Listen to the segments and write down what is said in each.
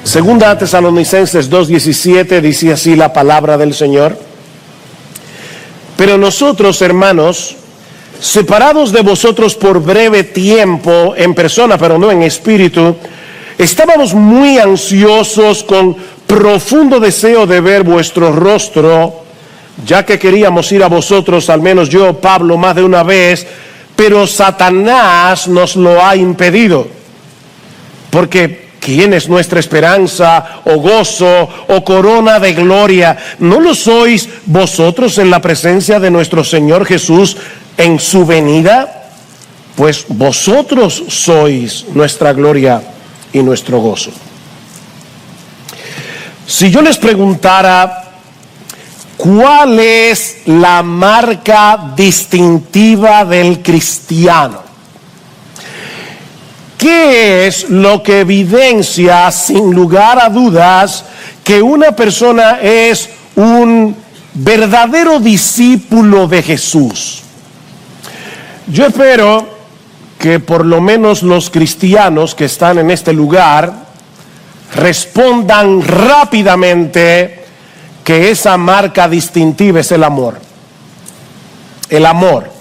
Segunda Tesalonicenses 2:17 dice así la palabra del Señor: pero nosotros, hermanos, separados de vosotros por breve tiempo en persona, pero no en espíritu, estábamos muy ansiosos con profundo deseo de ver vuestro rostro, ya que queríamos ir a vosotros, al menos yo, Pablo, más de una vez, pero Satanás nos lo ha impedido. Porque ¿quién es nuestra esperanza, o gozo, o corona de gloria? ¿No lo sois vosotros en la presencia de nuestro Señor Jesús en su venida? Pues vosotros sois nuestra gloria y nuestro gozo. Si yo les preguntara, ¿cuál es la marca distintiva del cristiano? ¿Qué es lo que evidencia sin lugar a dudas que una persona es un verdadero discípulo de Jesús? Yo espero que por lo menos los cristianos que están en este lugar respondan rápidamente que esa marca distintiva es el amor. El amor.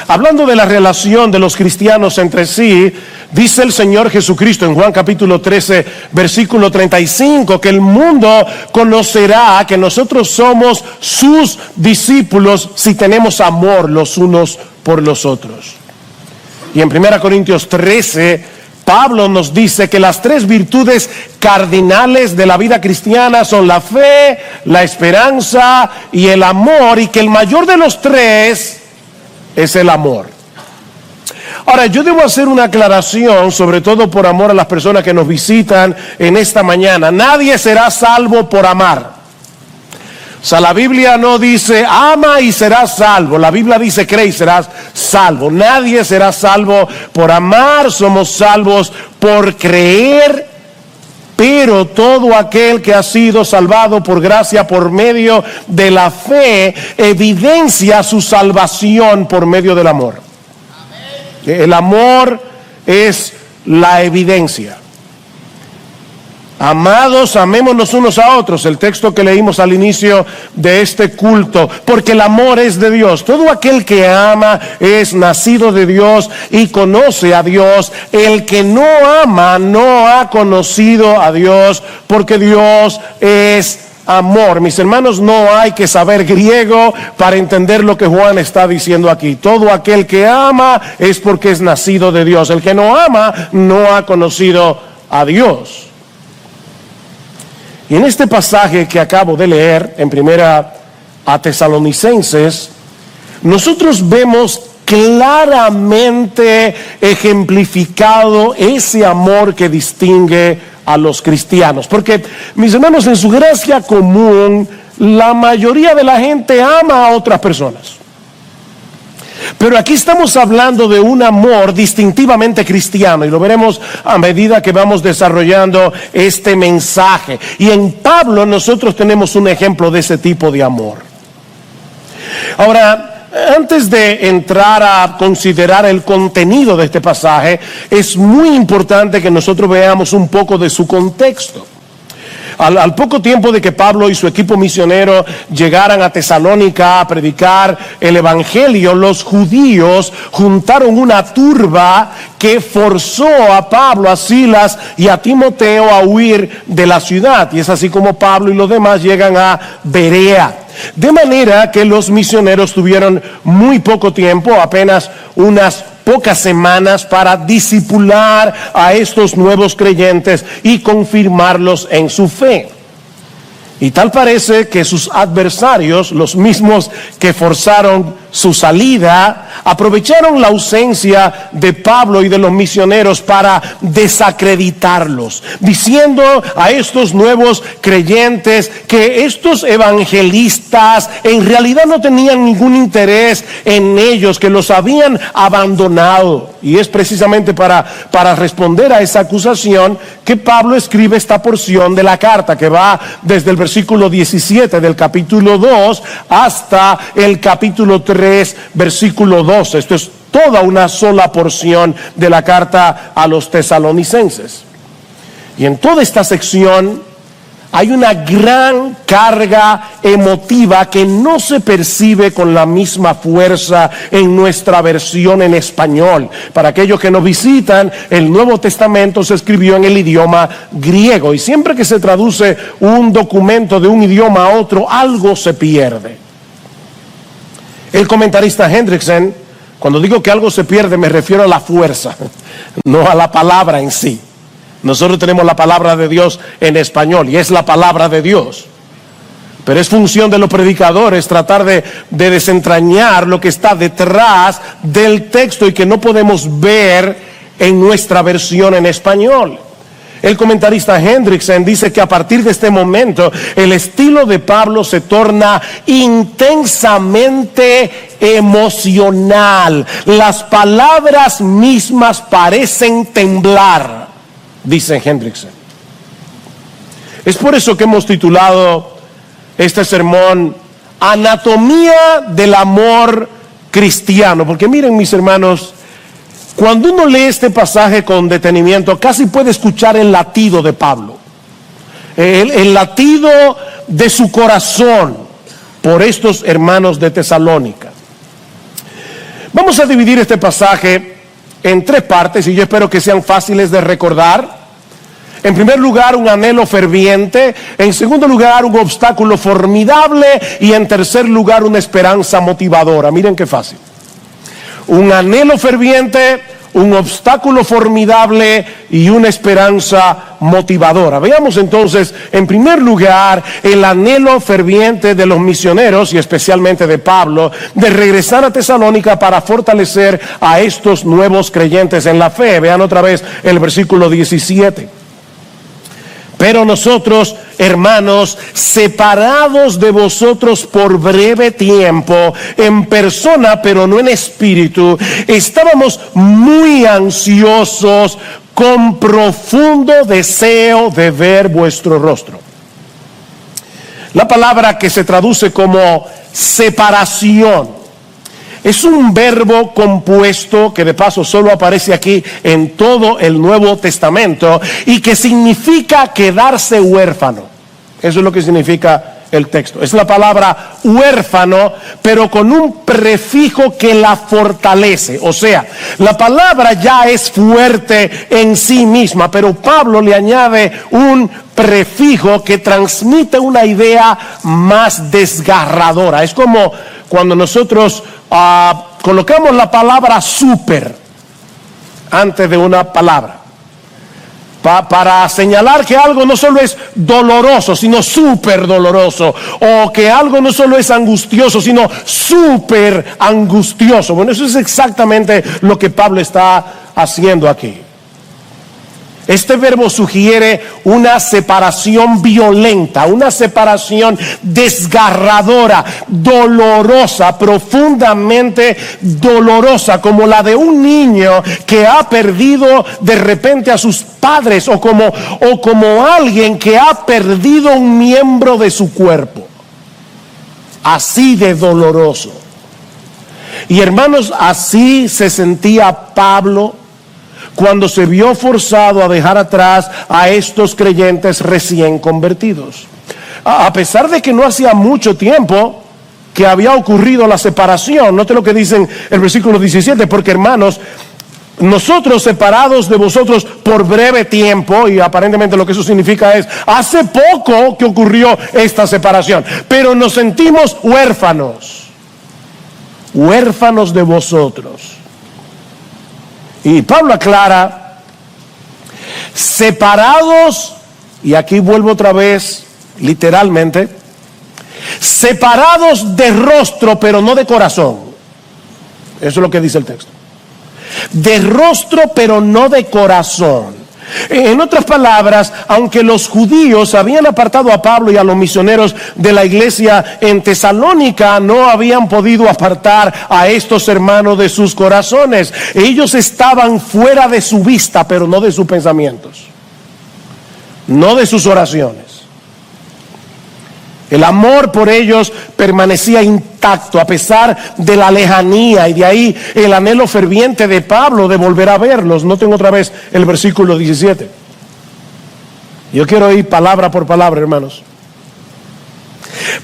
Hablando de la relación de los cristianos entre sí, dice el Señor Jesucristo en Juan capítulo 13, versículo 35, que el mundo conocerá que nosotros somos sus discípulos si tenemos amor los unos por los otros. Y en 1 Corintios 13, Pablo nos dice que las tres virtudes cardinales de la vida cristiana son la fe, la esperanza y el amor, y que el mayor de los tres es el amor. Ahora, yo debo hacer una aclaración, sobre todo por amor a las personas que nos visitan en esta mañana. Nadie será salvo por amar. O sea, la Biblia no dice ama y serás salvo. La Biblia dice cree y serás salvo. Nadie será salvo por amar. Somos salvos por creer. Pero todo aquel que ha sido salvado por gracia por medio de la fe evidencia su salvación por medio del amor. El amor es la evidencia. Amados, amémonos unos a otros, el texto que leímos al inicio de este culto, porque el amor es de Dios. Todo aquel que ama es nacido de Dios y conoce a Dios. El que no ama no ha conocido a Dios, porque Dios es amor. Mis hermanos, no hay que saber griego para entender lo que Juan está diciendo aquí. Todo aquel que ama es porque es nacido de Dios. El que no ama no ha conocido a Dios. Y en este pasaje que acabo de leer, en 1 Tesalonicenses, nosotros vemos claramente ejemplificado ese amor que distingue a los cristianos. Porque, mis hermanos, en su gracia común, la mayoría de la gente ama a otras personas. Pero aquí estamos hablando de un amor distintivamente cristiano, y lo veremos a medida que vamos desarrollando este mensaje. Y en Pablo nosotros tenemos un ejemplo de ese tipo de amor. Ahora, antes de entrar a considerar el contenido de este pasaje, es muy importante que nosotros veamos un poco de su contexto. Al poco tiempo de que Pablo y su equipo misionero llegaran a Tesalónica a predicar el evangelio, los judíos juntaron una turba que forzó a Pablo, a Silas y a Timoteo a huir de la ciudad. Y es así como Pablo y los demás llegan a Berea. De manera que los misioneros tuvieron muy poco tiempo, apenas unas pocas semanas, para discipular a estos nuevos creyentes y confirmarlos en su fe. Y tal parece que sus adversarios, los mismos que forzaron su salida, aprovecharon la ausencia de Pablo y de los misioneros para desacreditarlos, diciendo a estos nuevos creyentes que estos evangelistas en realidad no tenían ningún interés en ellos, que los habían abandonado. Y es precisamente para responder a esa acusación que Pablo escribe esta porción de la carta, que va desde el versículo 17 del capítulo 2 hasta el capítulo 3, versículo 12. Esto es toda una sola porción de la carta a los tesalonicenses. Y en toda esta sección hay una gran carga emotiva que no se percibe con la misma fuerza en nuestra versión en español. Para aquellos que nos visitan, el Nuevo Testamento se escribió en el idioma griego, y siempre que se traduce un documento de un idioma a otro, algo se pierde. El comentarista Hendrickson, cuando digo que algo se pierde, me refiero a la fuerza, no a la palabra en sí. Nosotros tenemos la palabra de Dios en español y es la palabra de Dios. Pero es función de los predicadores tratar de desentrañar lo que está detrás del texto y que no podemos ver en nuestra versión en español. El comentarista Hendrickson dice que a partir de este momento el estilo de Pablo se torna intensamente emocional. Las palabras mismas parecen temblar, dice Hendrickson. Es por eso que hemos titulado este sermón Anatomía del Amor Cristiano. Porque miren, mis hermanos, cuando uno lee este pasaje con detenimiento, casi puede escuchar el latido de Pablo, el latido de su corazón por estos hermanos de Tesalónica. Vamos a dividir este pasaje en tres partes y yo espero que sean fáciles de recordar. En primer lugar, un anhelo ferviente. En segundo lugar, un obstáculo formidable. Y en tercer lugar, una esperanza motivadora. Miren qué fácil. Un anhelo ferviente, un obstáculo formidable y una esperanza motivadora. Veamos entonces, en primer lugar, el anhelo ferviente de los misioneros y especialmente de Pablo de regresar a Tesalónica para fortalecer a estos nuevos creyentes en la fe. Vean otra vez el versículo 17. Pero nosotros, hermanos, separados de vosotros por breve tiempo, en persona pero no en espíritu, estábamos muy ansiosos con profundo deseo de ver vuestro rostro. La palabra que se traduce como separación es un verbo compuesto que de paso solo aparece aquí en todo el Nuevo Testamento y que significa quedarse huérfano. Eso es lo que significa el texto. Es la palabra huérfano, pero con un prefijo que la fortalece. O sea, la palabra ya es fuerte en sí misma, pero Pablo le añade un prefijo que transmite una idea más desgarradora. Es como cuando nosotros colocamos la palabra súper antes de una palabra para señalar que algo no solo es doloroso, sino súper doloroso, o que algo no solo es angustioso, sino súper angustioso. Bueno, eso es exactamente lo que Pablo está haciendo aquí. Este verbo sugiere una separación violenta, una separación desgarradora, dolorosa, profundamente dolorosa, como la de un niño que ha perdido de repente a sus padres, o como alguien que ha perdido un miembro de su cuerpo. Así de doloroso. Y hermanos, así se sentía Pablo cuando se vio forzado a dejar atrás a estos creyentes recién convertidos. A pesar de que no hacía mucho tiempo que había ocurrido la separación, note lo que dice el versículo 17, porque hermanos, nosotros separados de vosotros por breve tiempo, y aparentemente lo que eso significa es, hace poco que ocurrió esta separación, pero nos sentimos huérfanos de vosotros. Y Pablo aclara, separados, y aquí vuelvo otra vez, literalmente, separados de rostro, pero no de corazón. Eso es lo que dice el texto. De rostro, pero no de corazón. En otras palabras, aunque los judíos habían apartado a Pablo y a los misioneros de la iglesia en Tesalónica, no habían podido apartar a estos hermanos de sus corazones. Ellos estaban fuera de su vista, pero no de sus pensamientos, no de sus oraciones. El amor por ellos permanecía intacto a pesar de la lejanía, y de ahí el anhelo ferviente de Pablo de volver a verlos. Noten otra vez el versículo 17. Yo quiero ir palabra por palabra, hermanos.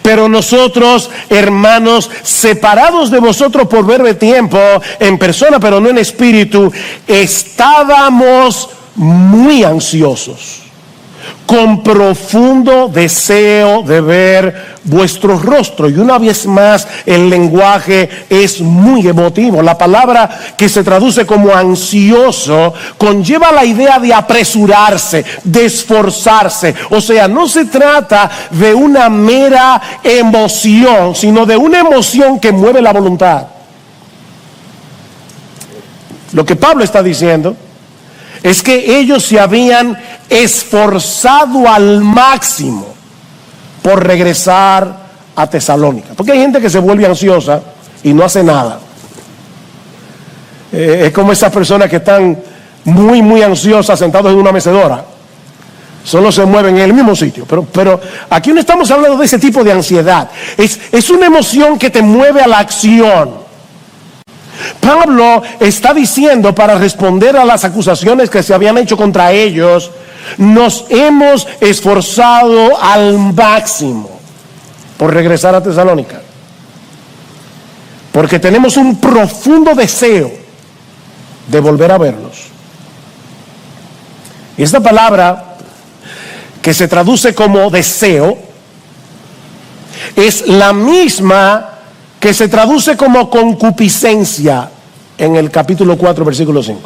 Pero nosotros, hermanos, separados de vosotros por breve tiempo, en persona pero no en espíritu, estábamos muy ansiosos, con profundo deseo de ver vuestro rostro. Y una vez más, el lenguaje es muy emotivo. La palabra que se traduce como ansioso conlleva la idea de apresurarse, de esforzarse. O sea, no se trata de una mera emoción, sino de una emoción que mueve la voluntad. Lo que Pablo está diciendo es que ellos se habían esforzado al máximo por regresar a Tesalónica. Porque hay gente que se vuelve ansiosa y no hace nada. Es como esas personas que están muy ansiosas sentados en una mecedora. Solo se mueven en el mismo sitio. Pero aquí no estamos hablando de ese tipo de ansiedad. Es una emoción que te mueve a la acción. Pablo está diciendo, para responder a las acusaciones que se habían hecho contra ellos, nos hemos esforzado al máximo por regresar a Tesalónica, porque tenemos un profundo deseo de volver a verlos. Y esta palabra, que se traduce como deseo, es la misma que se traduce como concupiscencia en el capítulo 4, versículo 5.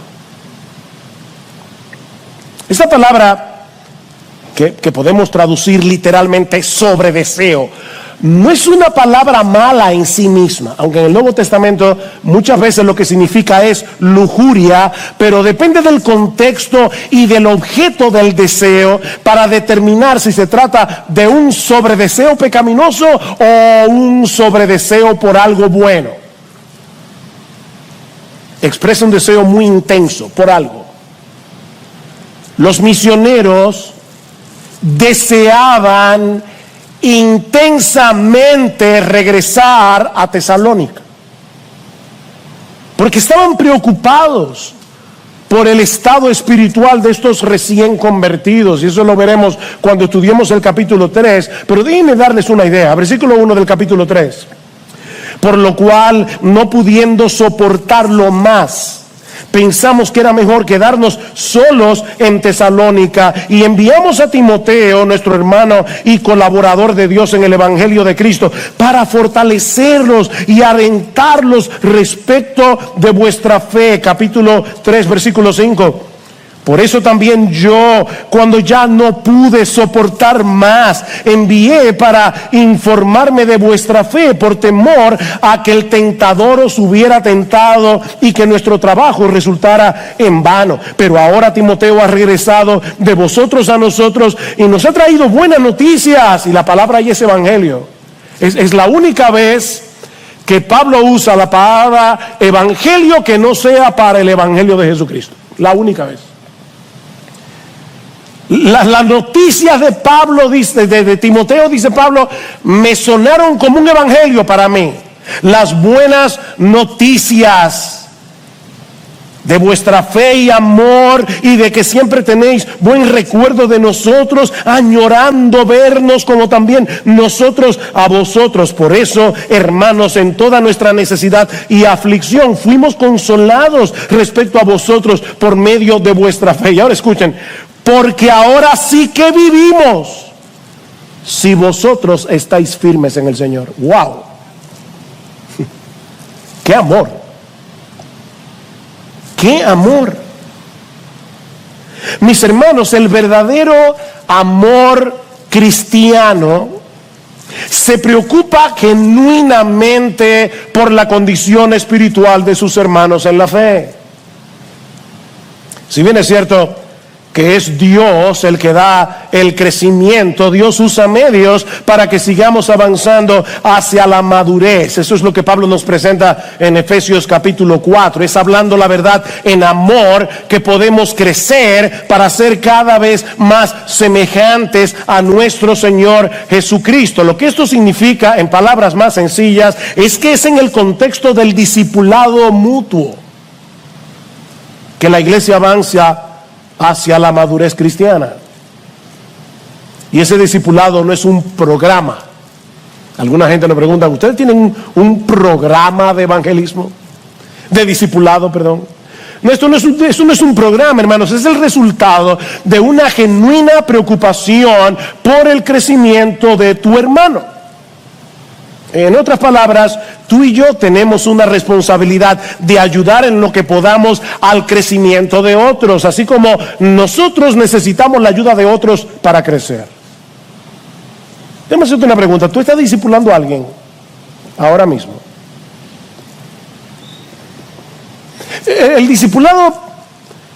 Esta palabra, que podemos traducir literalmente sobre deseo, no es una palabra mala en sí misma, aunque en el Nuevo Testamento muchas veces lo que significa es lujuria, pero depende del contexto y del objeto del deseo para determinar si se trata de un sobredeseo pecaminoso o un sobredeseo por algo bueno. Expresa un deseo muy intenso por algo. Los misioneros deseaban intensamente regresar a Tesalónica, porque estaban preocupados por el estado espiritual de estos recién convertidos, y eso lo veremos cuando estudiemos el capítulo 3, pero déjenme darles una idea. Versículo 1 del capítulo 3: por lo cual, no pudiendo soportarlo más, pensamos que era mejor quedarnos solos en Tesalónica, y enviamos a Timoteo, nuestro hermano y colaborador de Dios en el Evangelio de Cristo, para fortalecerlos y alentarlos respecto de vuestra fe. Capítulo 3, versículo 5. Por eso también yo, cuando ya no pude soportar más, envié para informarme de vuestra fe, por temor a que el tentador os hubiera tentado y que nuestro trabajo resultara en vano. Pero ahora Timoteo ha regresado de vosotros a nosotros y nos ha traído buenas noticias, y la palabra ahí es evangelio. Es la única vez que Pablo usa la palabra evangelio que no sea para el evangelio de Jesucristo. La única vez. Las noticias de Pablo, de Timoteo, dice Pablo, me sonaron como un evangelio para mí. Las buenas noticias de vuestra fe y amor, y de que siempre tenéis buen recuerdo de nosotros, añorando vernos como también nosotros a vosotros. Por eso, hermanos, en toda nuestra necesidad y aflicción fuimos consolados respecto a vosotros por medio de vuestra fe. Y ahora escuchen: porque ahora sí que vivimos si vosotros estáis firmes en el Señor. ¡Wow! ¡Qué amor! ¡Qué amor! Mis hermanos, el verdadero amor cristiano se preocupa genuinamente por la condición espiritual de sus hermanos en la fe. Si bien es cierto que es Dios el que da el crecimiento, Dios usa medios para que sigamos avanzando hacia la madurez. Eso es lo que Pablo nos presenta en Efesios capítulo 4. Es hablando la verdad en amor que podemos crecer para ser cada vez más semejantes a nuestro Señor Jesucristo. Lo que esto significa, en palabras más sencillas, es que es en el contexto del discipulado mutuo que la iglesia avanza hacia la madurez cristiana. Y ese discipulado no es un programa. Alguna gente nos pregunta, ¿ustedes tienen un programa de evangelismo? De discipulado, perdón. No, esto no es un programa, hermanos, es el resultado de una genuina preocupación por el crecimiento de tu hermano. En otras palabras, tú y yo tenemos una responsabilidad de ayudar en lo que podamos al crecimiento de otros, así como nosotros necesitamos la ayuda de otros para crecer. Déjame hacerte una pregunta, ¿tú estás discipulando a alguien ahora mismo? El discipulado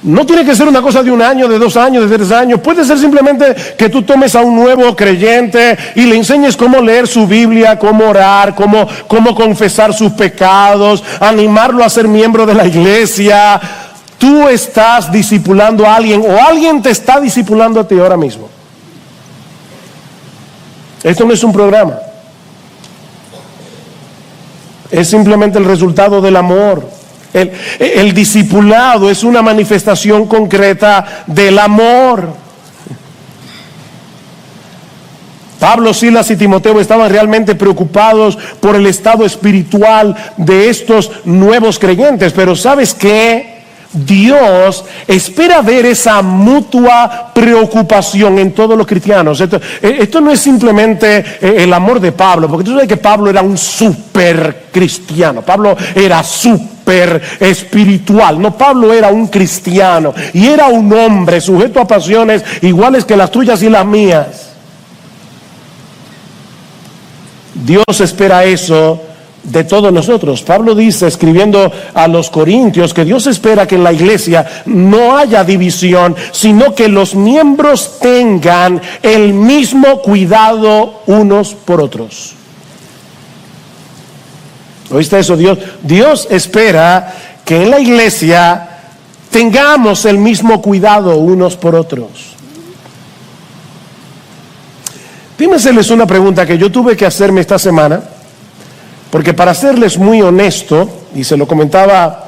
no tiene que ser una cosa de 1 año, de 2 años, de 3 años. Puede ser simplemente que tú tomes a un nuevo creyente y le enseñes cómo leer su Biblia, cómo orar, cómo confesar sus pecados, animarlo a ser miembro de la iglesia. Tú estás discipulando a alguien o alguien te está discipulando a ti ahora mismo. Esto no es un programa. Es simplemente el resultado del amor. El discipulado es una manifestación concreta del amor. Pablo, Silas y Timoteo estaban realmente preocupados por el estado espiritual de estos nuevos creyentes. Pero ¿sabes qué? Dios espera ver esa mutua preocupación en todos los cristianos. Esto no es simplemente el amor de Pablo, porque tú sabes que Pablo era un súper cristiano. Pablo era súper espiritual. No, Pablo era un cristiano y era un hombre sujeto a pasiones iguales que las tuyas y las mías. Dios espera eso de todos nosotros. Pablo dice, escribiendo a los Corintios, que Dios espera que en la iglesia no haya división, sino que los miembros tengan el mismo cuidado unos por otros. ¿Oíste eso? Dios espera que en la iglesia tengamos el mismo cuidado unos por otros. Déjenme hacerles una pregunta que yo tuve que hacerme esta semana. Porque para serles muy honesto, y se lo comentaba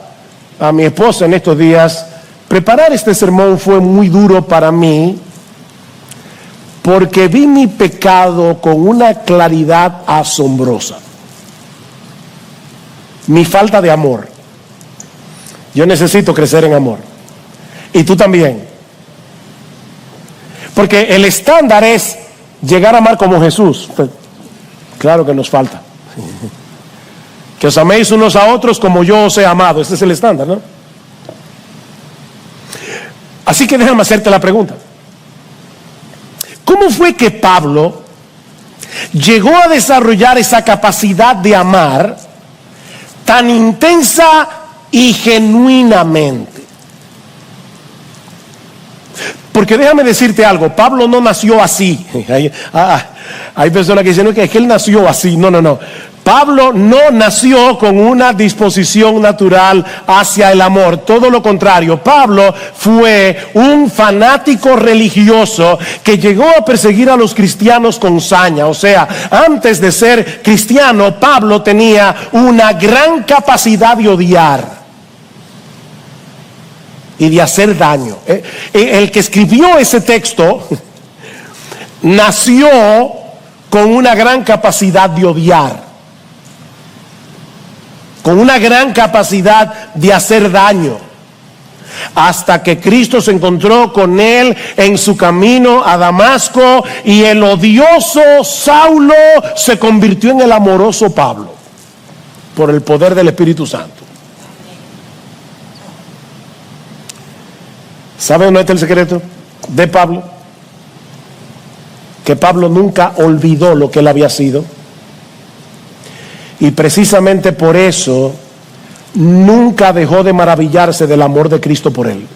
a mi esposa en estos días, preparar este sermón fue muy duro para mí, porque vi mi pecado con una claridad asombrosa. Mi falta de amor. Yo necesito crecer en amor. Y tú también. Porque el estándar es llegar a amar como Jesús. Pues, claro que nos falta. Que os améis unos a otros como yo os he amado. Ese es el estándar, ¿no? Así que déjame hacerte la pregunta. ¿Cómo fue que Pablo llegó a desarrollar esa capacidad de amar tan intensa y genuinamente? Porque déjame decirte algo, Pablo no nació así. Hay personas que dicen no, que es que él nació así. No. Pablo no nació con una disposición natural hacia el amor. Todo lo contrario, Pablo fue un fanático religioso que llegó a perseguir a los cristianos con saña. O sea, antes de ser cristiano, Pablo tenía una gran capacidad de odiar y de hacer daño. El que escribió ese texto nació con una gran capacidad de odiar, con una gran capacidad de hacer daño, hasta que Cristo se encontró con él en su camino a Damasco y el odioso Saulo se convirtió en el amoroso Pablo por el poder del Espíritu Santo. ¿Saben dónde está el secreto de Pablo? Que Pablo nunca olvidó lo que él había sido. Y precisamente por eso nunca dejó de maravillarse del amor de Cristo por él.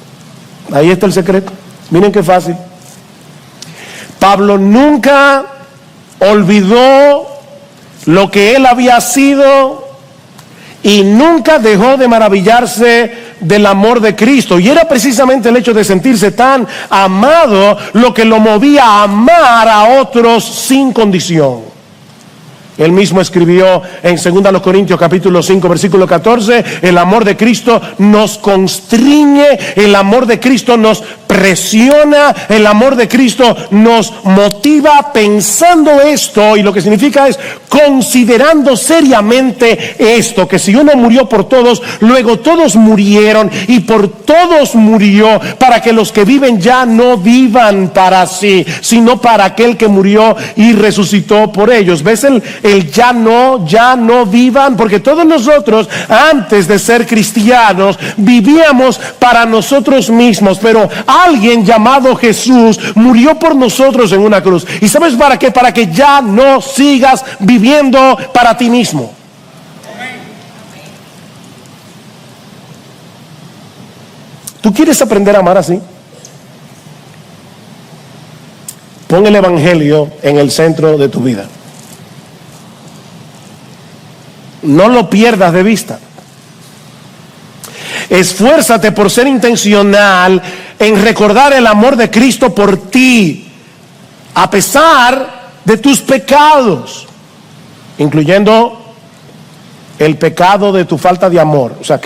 Ahí está el secreto. Miren qué fácil. Pablo nunca olvidó lo que él había sido y nunca dejó de maravillarse del amor de Cristo. Y era precisamente el hecho de sentirse tan amado lo que lo movía a amar a otros sin condición. Él mismo escribió en 2 Corintios capítulo 5 versículo 14, el amor de Cristo nos constriñe, el amor de Cristo nos presiona, el amor de Cristo nos motiva pensando esto, y lo que significa es considerando seriamente esto, que si uno murió por todos, luego todos murieron y por todos murió, para que los que viven ya no vivan para sí, sino para aquel que murió y resucitó por ellos. ¿Ves el ya no vivan? Porque todos nosotros antes de ser cristianos vivíamos para nosotros mismos, pero alguien llamado Jesús murió por nosotros en una cruz. ¿Y sabes para qué? Para que ya no sigas viviendo para ti mismo. ¿Tú quieres aprender a amar así? Pon el evangelio en el centro de tu vida. No lo pierdas de vista. Esfuérzate por ser intencional en recordar el amor de Cristo por ti, a pesar de tus pecados, incluyendo el pecado de tu falta de amor. O sea,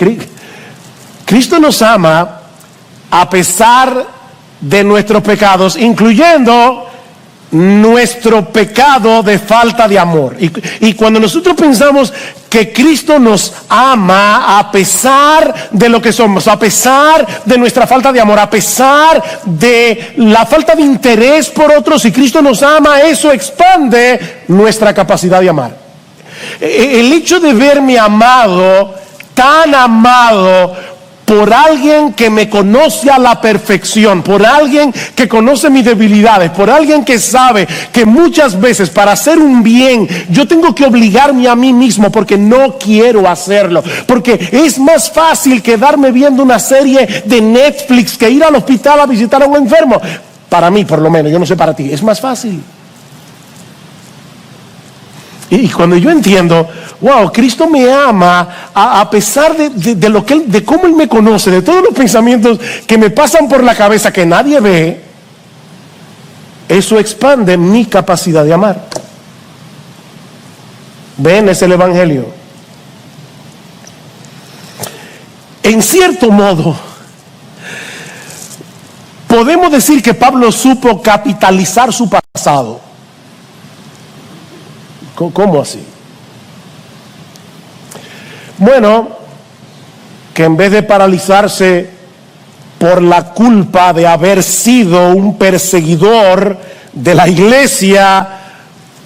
Cristo nos ama a pesar de nuestros pecados, incluyendo nuestro pecado de falta de amor. Y cuando nosotros pensamos que Cristo nos ama a pesar de lo que somos, a pesar de nuestra falta de amor, a pesar de la falta de interés por otros, y Cristo nos ama, eso expande nuestra capacidad de amar. El hecho de verme amado, tan amado por alguien que me conoce a la perfección, por alguien que conoce mis debilidades, por alguien que sabe que muchas veces para hacer un bien yo tengo que obligarme a mí mismo porque no quiero hacerlo, porque es más fácil quedarme viendo una serie de Netflix que ir al hospital a visitar a un enfermo. Para mí, por lo menos, yo no sé para ti, es más fácil. Y cuando yo entiendo, wow, Cristo me ama a pesar de lo que de cómo Él me conoce, de todos los pensamientos que me pasan por la cabeza que nadie ve, eso expande mi capacidad de amar. Ven, es el evangelio. En cierto modo, podemos decir que Pablo supo capitalizar su pasado. ¿Cómo así? Bueno, que en vez de paralizarse por la culpa de haber sido un perseguidor de la iglesia,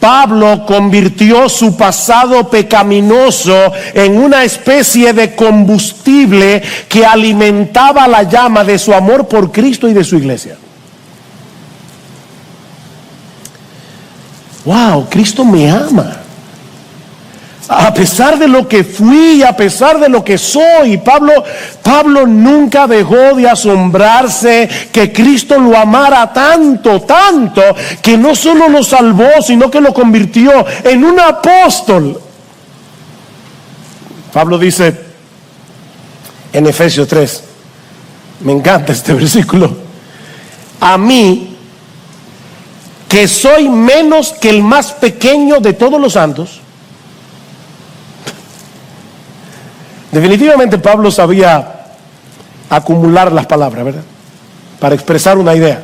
Pablo convirtió su pasado pecaminoso en una especie de combustible que alimentaba la llama de su amor por Cristo y de su iglesia. Wow, Cristo me ama. A pesar de lo que fui, a pesar de lo que soy, Pablo nunca dejó de asombrarse que Cristo lo amara tanto, que no solo lo salvó, sino que lo convirtió en un apóstol. Pablo dice en Efesios 3, me encanta este versículo: a mí, que soy menos que el más pequeño de todos los santos. Definitivamente Pablo sabía acumular las palabras, ¿verdad? Para expresar una idea.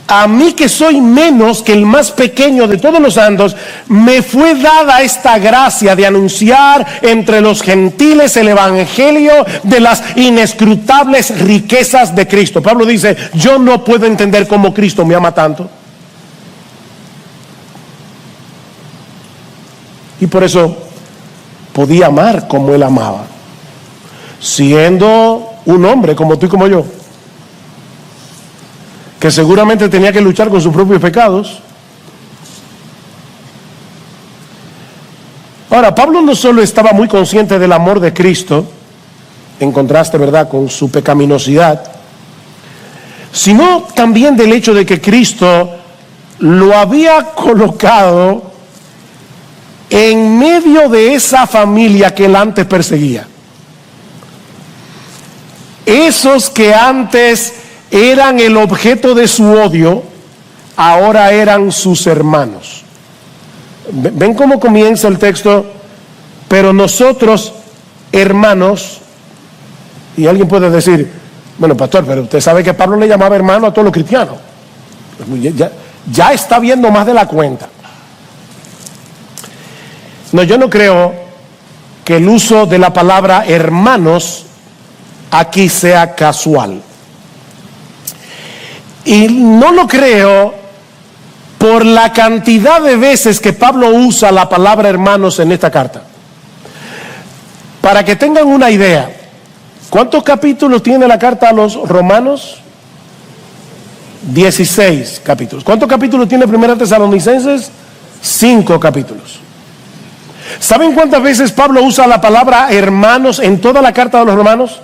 A mí, que soy menos que el más pequeño de todos los santos, me fue dada esta gracia de anunciar entre los gentiles el evangelio de las inescrutables riquezas de Cristo. Pablo dice, yo no puedo entender cómo Cristo me ama tanto. Y por eso podía amar como Él amaba, siendo un hombre como tú y como yo, que seguramente tenía que luchar con sus propios pecados. Ahora, Pablo no solo estaba muy consciente del amor de Cristo, en contraste, ¿verdad?, con su pecaminosidad, sino también del hecho de que Cristo lo había colocado en medio de esa familia que él antes perseguía. Esos que antes eran el objeto de su odio, ahora eran sus hermanos. Ven cómo comienza el texto. Pero nosotros, hermanos, y alguien puede decir, bueno, pastor, pero usted sabe que Pablo le llamaba hermano a todos los cristianos. Ya está viendo más de la cuenta. No, yo no creo que el uso de la palabra hermanos aquí sea casual. Y no lo creo por la cantidad de veces que Pablo usa la palabra hermanos en esta carta. Para que tengan una idea, ¿cuántos capítulos tiene la carta a los romanos? 16 capítulos. ¿Cuántos capítulos tiene Primera Tesalonicenses? 5 capítulos. ¿Saben cuántas veces Pablo usa la palabra hermanos en toda la carta de los romanos?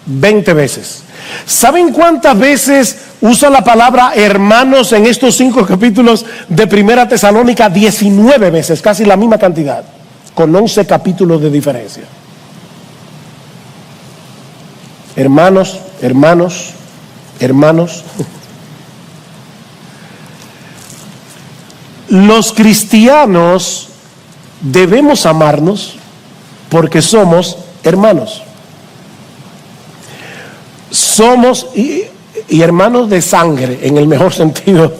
20 veces. ¿Saben cuántas veces usa la palabra hermanos en estos 5 capítulos de Primera Tesalónica? 19 veces, casi la misma cantidad, con 11 capítulos de diferencia. Hermanos, hermanos, hermanos. Los cristianos debemos amarnos porque somos hermanos. Somos y hermanos de sangre, en el mejor sentido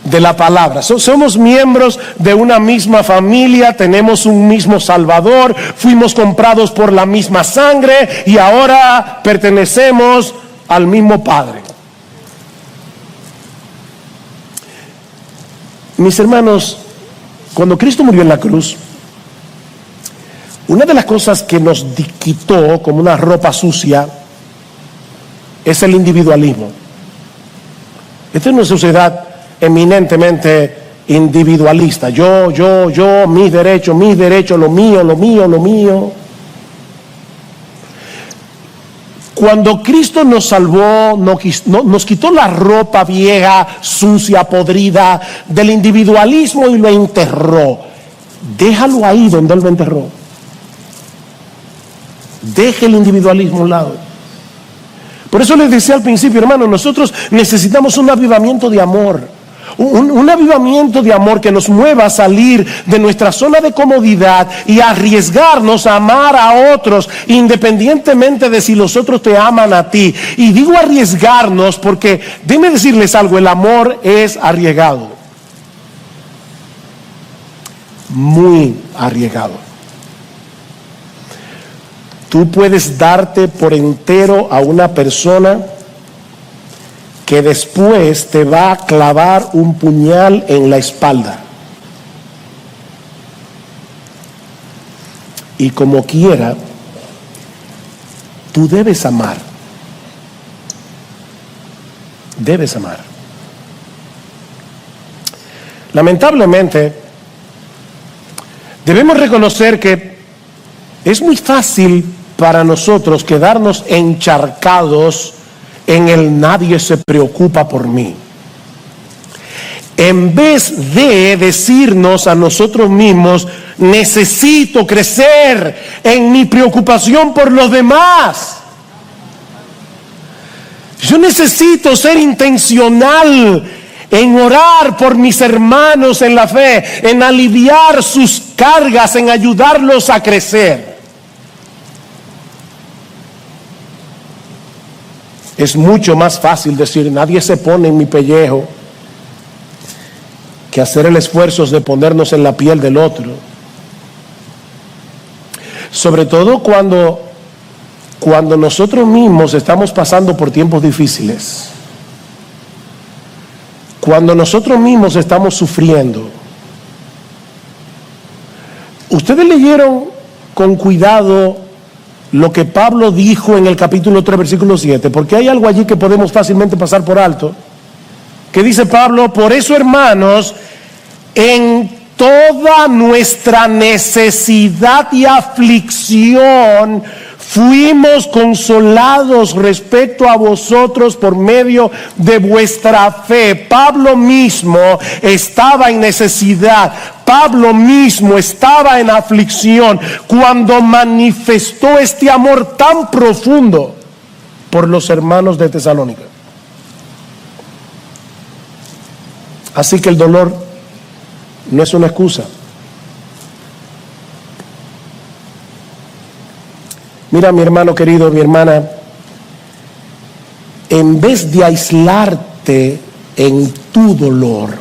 de la palabra. Somos miembros de una misma familia, tenemos un mismo Salvador, fuimos comprados por la misma sangre y ahora pertenecemos al mismo Padre. Mis hermanos, cuando Cristo murió en la cruz, una de las cosas que nos quitó como una ropa sucia es el individualismo. Esta es una sociedad eminentemente individualista. Yo, mis derechos, lo mío. Cuando Cristo nos salvó, nos quitó la ropa vieja, sucia, podrida del individualismo y lo enterró. Déjalo ahí donde Él lo enterró. Deje el individualismo a un lado. Por eso les decía al principio, hermano, nosotros necesitamos un avivamiento de amor. Un avivamiento de amor que nos mueva a salir de nuestra zona de comodidad y a arriesgarnos a amar a otros, independientemente de si los otros te aman a ti. Y digo arriesgarnos porque, déjenme decirles algo, el amor es arriesgado. Muy arriesgado. Tú puedes darte por entero a una persona que después te va a clavar un puñal en la espalda. Y como quiera, tú debes amar. Debes amar. Lamentablemente, debemos reconocer que es muy fácil para nosotros quedarnos encharcados en el nadie se preocupa por mí, en vez de decirnos a nosotros mismos, necesito crecer en mi preocupación por los demás. Yo necesito ser intencional en orar por mis hermanos en la fe, en aliviar sus cargas, en ayudarlos a crecer. Es mucho más fácil decir, nadie se pone en mi pellejo, que hacer el esfuerzo de ponernos en la piel del otro. Sobre todo cuando nosotros mismos estamos pasando por tiempos difíciles. Cuando nosotros mismos estamos sufriendo. Ustedes leyeron con cuidado lo que Pablo dijo en el capítulo 3, versículo 7, porque hay algo allí que podemos fácilmente pasar por alto, que dice Pablo, por eso, hermanos, en toda nuestra necesidad y aflicción, fuimos consolados respecto a vosotros por medio de vuestra fe. Pablo mismo estaba en necesidad. Pablo mismo estaba en aflicción cuando manifestó este amor tan profundo por los hermanos de Tesalónica. Así que el dolor no es una excusa. Mira, mi hermano querido, mi hermana, en vez de aislarte en tu dolor,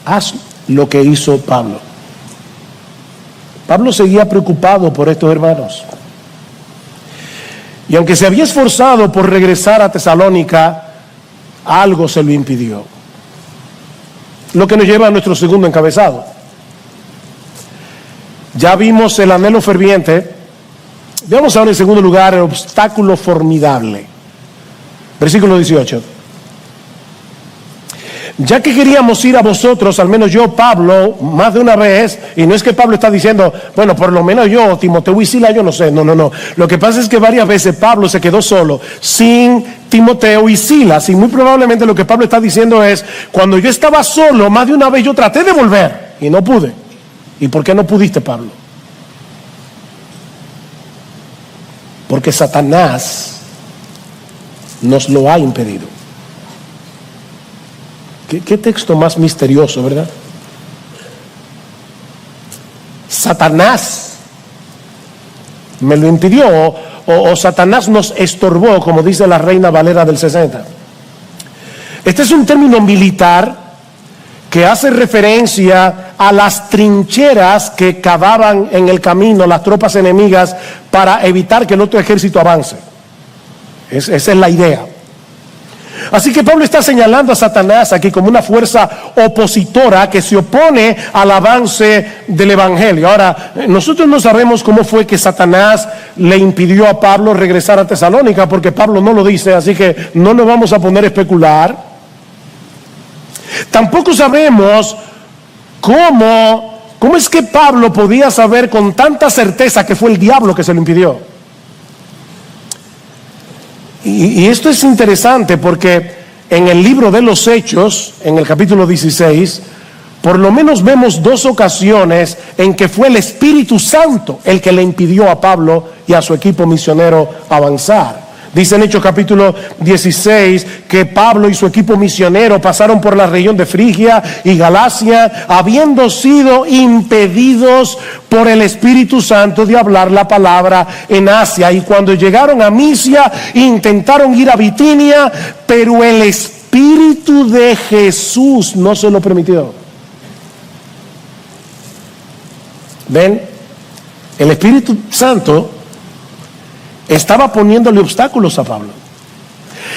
haz lo que hizo Pablo. Pablo seguía preocupado por estos hermanos. Y aunque se había esforzado por regresar a Tesalónica, algo se lo impidió. Lo que nos lleva a nuestro segundo encabezado. Ya vimos el anhelo ferviente. Veamos ahora en segundo lugar el obstáculo formidable. Versículo 18. Ya que queríamos ir a vosotros, al menos yo, Pablo, más de una vez, y no es que Pablo está diciendo, bueno, por lo menos yo, Timoteo y Sila, yo no sé, no. Lo que pasa es que varias veces Pablo se quedó solo, sin Timoteo y Silas, y muy probablemente lo que Pablo está diciendo es, cuando yo estaba solo, más de una vez yo traté de volver, y no pude. ¿Y por qué no pudiste, Pablo? Porque Satanás nos lo ha impedido. ¿Qué texto más misterioso, verdad? Satanás me lo impidió, o Satanás nos estorbó, como dice la Reina Valera del 60. Este es un término militar que hace referencia a las trincheras que cavaban en el camino las tropas enemigas para evitar que el otro ejército avance. Esa es la idea. Así que Pablo está señalando a Satanás aquí como una fuerza opositora que se opone al avance del Evangelio. Ahora, nosotros no sabemos cómo fue que Satanás le impidió a Pablo regresar a Tesalónica, porque Pablo no lo dice, así que no nos vamos a poner a especular. Tampoco sabemos cómo es que Pablo podía saber con tanta certeza que fue el diablo que se lo impidió. Y esto es interesante porque en el libro de los Hechos, en el capítulo 16, por lo menos vemos dos ocasiones en que fue el Espíritu Santo el que le impidió a Pablo y a su equipo misionero avanzar. Dice en Hechos capítulo 16 que Pablo y su equipo misionero pasaron por la región de Frigia y Galacia, habiendo sido impedidos por el Espíritu Santo de hablar la palabra en Asia. Y cuando llegaron a Misia, intentaron ir a Bitinia, pero el Espíritu de Jesús no se lo permitió. ¿Ven? El Espíritu Santo estaba poniéndole obstáculos a Pablo.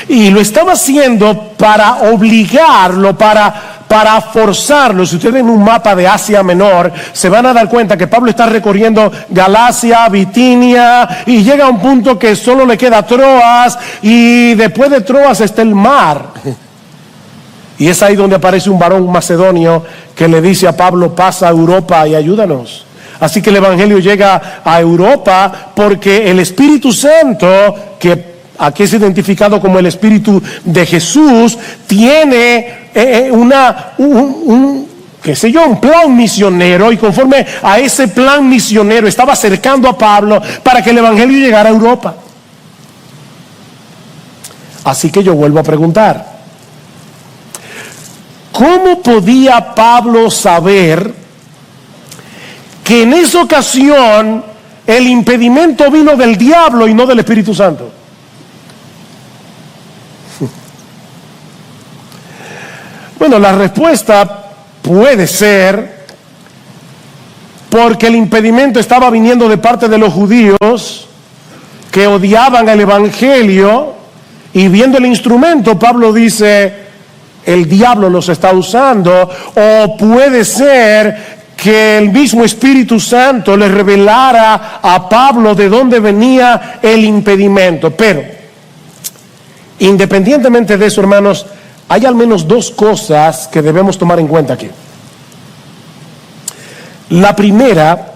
Y lo estaba haciendo para obligarlo, para forzarlo. Si ustedes ven un mapa de Asia Menor, se van a dar cuenta que Pablo está recorriendo Galacia, Bitinia, y llega a un punto que solo le queda Troas, y después de Troas está el mar. Y es ahí donde aparece un varón macedonio que le dice a Pablo, pasa a Europa y ayúdanos. Así que el Evangelio llega a Europa porque el Espíritu Santo, que aquí es identificado como el Espíritu de Jesús, tiene un plan misionero, y conforme a ese plan misionero estaba acercando a Pablo para que el Evangelio llegara a Europa. Así que yo vuelvo a preguntar, ¿cómo podía Pablo saber que en esa ocasión el impedimento vino del diablo y no del Espíritu Santo? Bueno, la respuesta puede ser porque el impedimento estaba viniendo de parte de los judíos que odiaban el Evangelio, y viendo el instrumento, Pablo dice, el diablo los está usando. O puede ser que el mismo Espíritu Santo le revelara a Pablo de dónde venía el impedimento. Pero, independientemente de eso, hermanos, hay al menos dos cosas que debemos tomar en cuenta aquí. La primera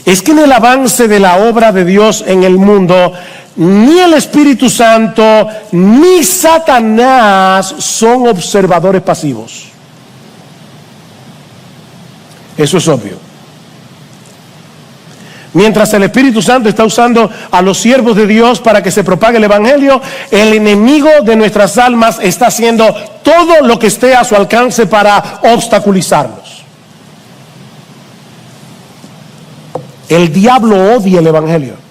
es que en el avance de la obra de Dios en el mundo, ni el Espíritu Santo ni Satanás son observadores pasivos. Eso es obvio. Mientras el Espíritu Santo está usando a los siervos de Dios para que se propague el Evangelio, el enemigo de nuestras almas está haciendo todo lo que esté a su alcance para obstaculizarlos. El diablo odia el evangelio.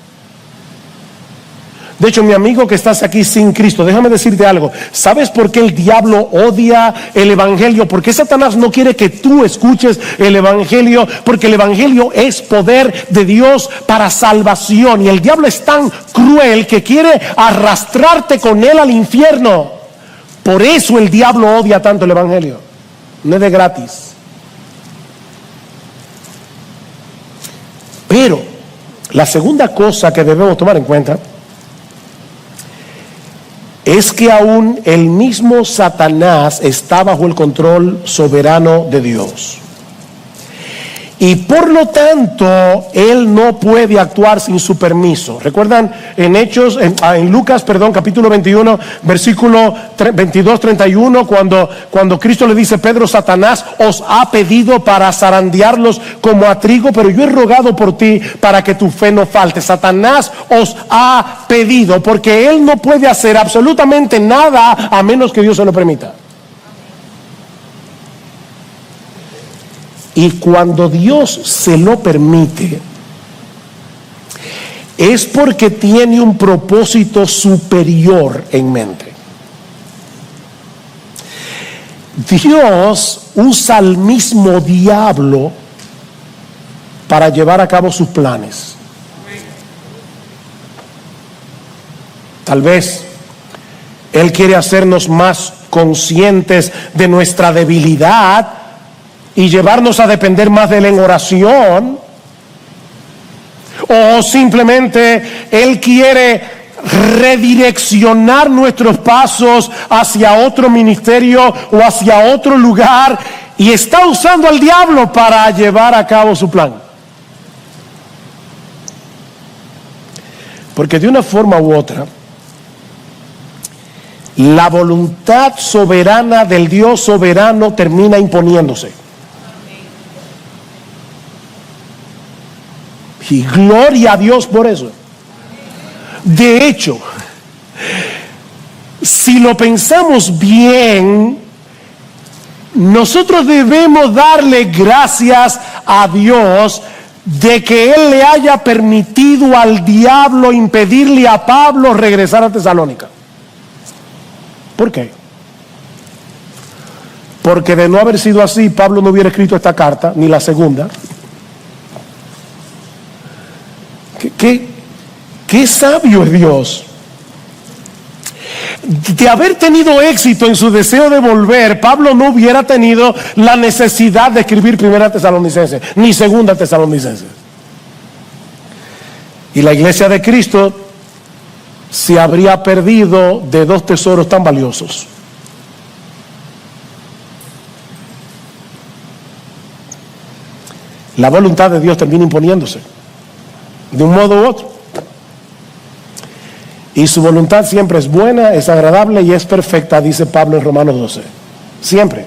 De hecho, mi amigo que estás aquí sin Cristo, déjame decirte algo. ¿Sabes por qué el diablo odia el evangelio? Porque Satanás no quiere que tú escuches el evangelio, porque el evangelio es poder de Dios para salvación. Y el diablo es tan cruel que quiere arrastrarte con él al infierno. Por eso el diablo odia tanto el evangelio. No es de gratis. Pero la segunda cosa que debemos tomar en cuenta es que aún el mismo Satanás está bajo el control soberano de Dios. Y por lo tanto, él no puede actuar sin su permiso. ¿Recuerdan en Lucas, capítulo 21, versículo 22-31, cuando Cristo le dice: Pedro, Satanás os ha pedido para zarandearlos como a trigo, pero yo he rogado por ti para que tu fe no falte. Satanás os ha pedido, porque él no puede hacer absolutamente nada a menos que Dios se lo permita. Y cuando Dios se lo permite, es porque tiene un propósito superior en mente. Dios usa al mismo diablo para llevar a cabo sus planes. Tal vez Él quiere hacernos más conscientes de nuestra debilidad y llevarnos a depender más de Él en oración, o simplemente Él quiere redireccionar nuestros pasos hacia otro ministerio o hacia otro lugar, y está usando al diablo para llevar a cabo su plan. Porque de una forma u otra, la voluntad soberana del Dios soberano termina imponiéndose. Y gloria a Dios por eso. De hecho, si lo pensamos bien, nosotros debemos darle gracias a Dios de que Él le haya permitido al diablo impedirle a Pablo regresar a Tesalónica. ¿Por qué? Porque de no haber sido así, Pablo no hubiera escrito esta carta, ni la segunda. ¿Qué sabio es Dios? De haber tenido éxito en su deseo de volver, Pablo no hubiera tenido la necesidad de escribir Primera Tesalonicenses, ni Segunda Tesalonicenses. Y la iglesia de Cristo se habría perdido de dos tesoros tan valiosos. La voluntad de Dios termina imponiéndose de un modo u otro. Y su voluntad siempre es buena, es agradable y es perfecta, dice Pablo en Romanos 12. Siempre.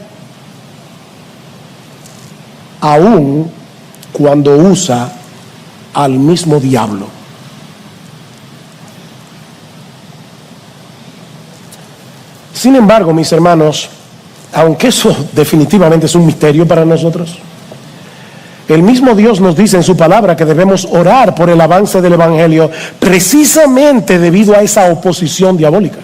Aún cuando usa al mismo diablo. Sin embargo, mis hermanos, aunque eso definitivamente es un misterio para nosotros, el mismo Dios nos dice en su palabra que debemos orar por el avance del evangelio precisamente debido a esa oposición diabólica.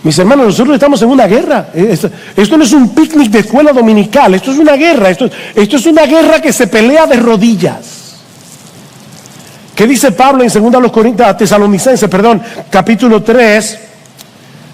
Mis hermanos, nosotros estamos en una guerra. Esto no es un picnic de escuela dominical, esto es una guerra. Esto es una guerra que se pelea de rodillas. ¿Qué dice Pablo en 2 Tesalonicenses, capítulo 3?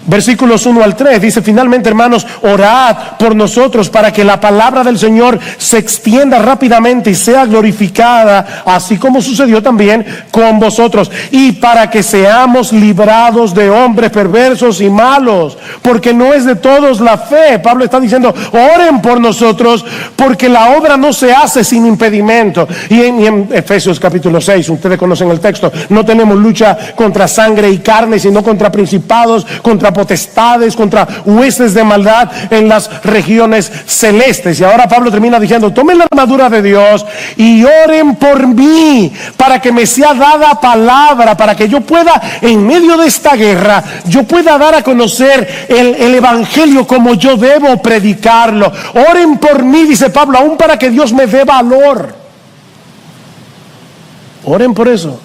Versículos 1 al 3, dice: finalmente, hermanos, orad por nosotros para que la palabra del Señor se extienda rápidamente y sea glorificada, así como sucedió también con vosotros, y para que seamos librados de hombres perversos y malos, porque no es de todos la fe. Pablo está diciendo: oren por nosotros, porque la obra no se hace sin impedimento. Y en Efesios capítulo 6, ustedes conocen el texto: no tenemos lucha contra sangre y carne, sino contra principados, contra potestades, contra huestes de maldad en las regiones celestes. Y ahora Pablo termina diciendo: tomen la armadura de Dios y oren por mí, para que me sea dada palabra, para que yo pueda, en medio de esta guerra, yo pueda dar a conocer el evangelio como yo debo predicarlo. Oren por mí, dice Pablo, aún para que Dios me dé valor. Oren por eso.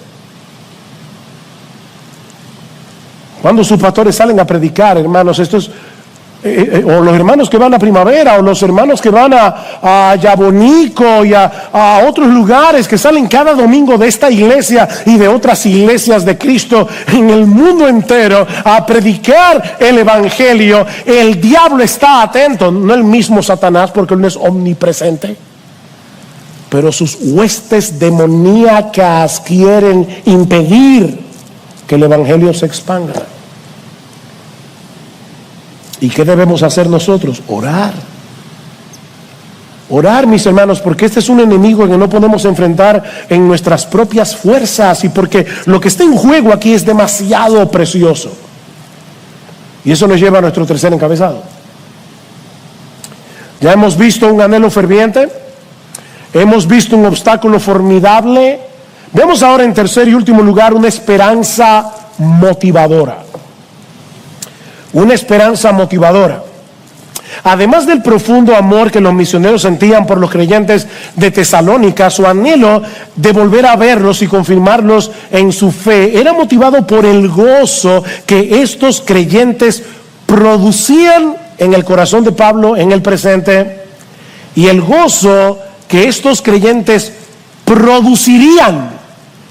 Cuando sus pastores salen a predicar, hermanos, estos o los hermanos que van a Primavera, o los hermanos que van a Yabonico y a otros lugares, que salen cada domingo de esta iglesia y de otras iglesias de Cristo en el mundo entero a predicar el evangelio, el diablo está atento, no el mismo Satanás, porque él no es omnipresente, pero sus huestes demoníacas quieren impedir que el evangelio se expanda. ¿Y qué debemos hacer nosotros? Orar. Orar, mis hermanos, porque este es un enemigo que no podemos enfrentar en nuestras propias fuerzas, y porque lo que está en juego aquí es demasiado precioso. Y eso nos lleva a nuestro tercer encabezado. Ya hemos visto un anhelo ferviente, hemos visto un obstáculo formidable. Vemos ahora, en tercer y último lugar, una esperanza motivadora. Una esperanza motivadora. Además del profundo amor que los misioneros sentían por los creyentes de Tesalónica, su anhelo de volver a verlos y confirmarlos en su fe era motivado por el gozo que estos creyentes producían en el corazón de Pablo en el presente, y el gozo que estos creyentes producirían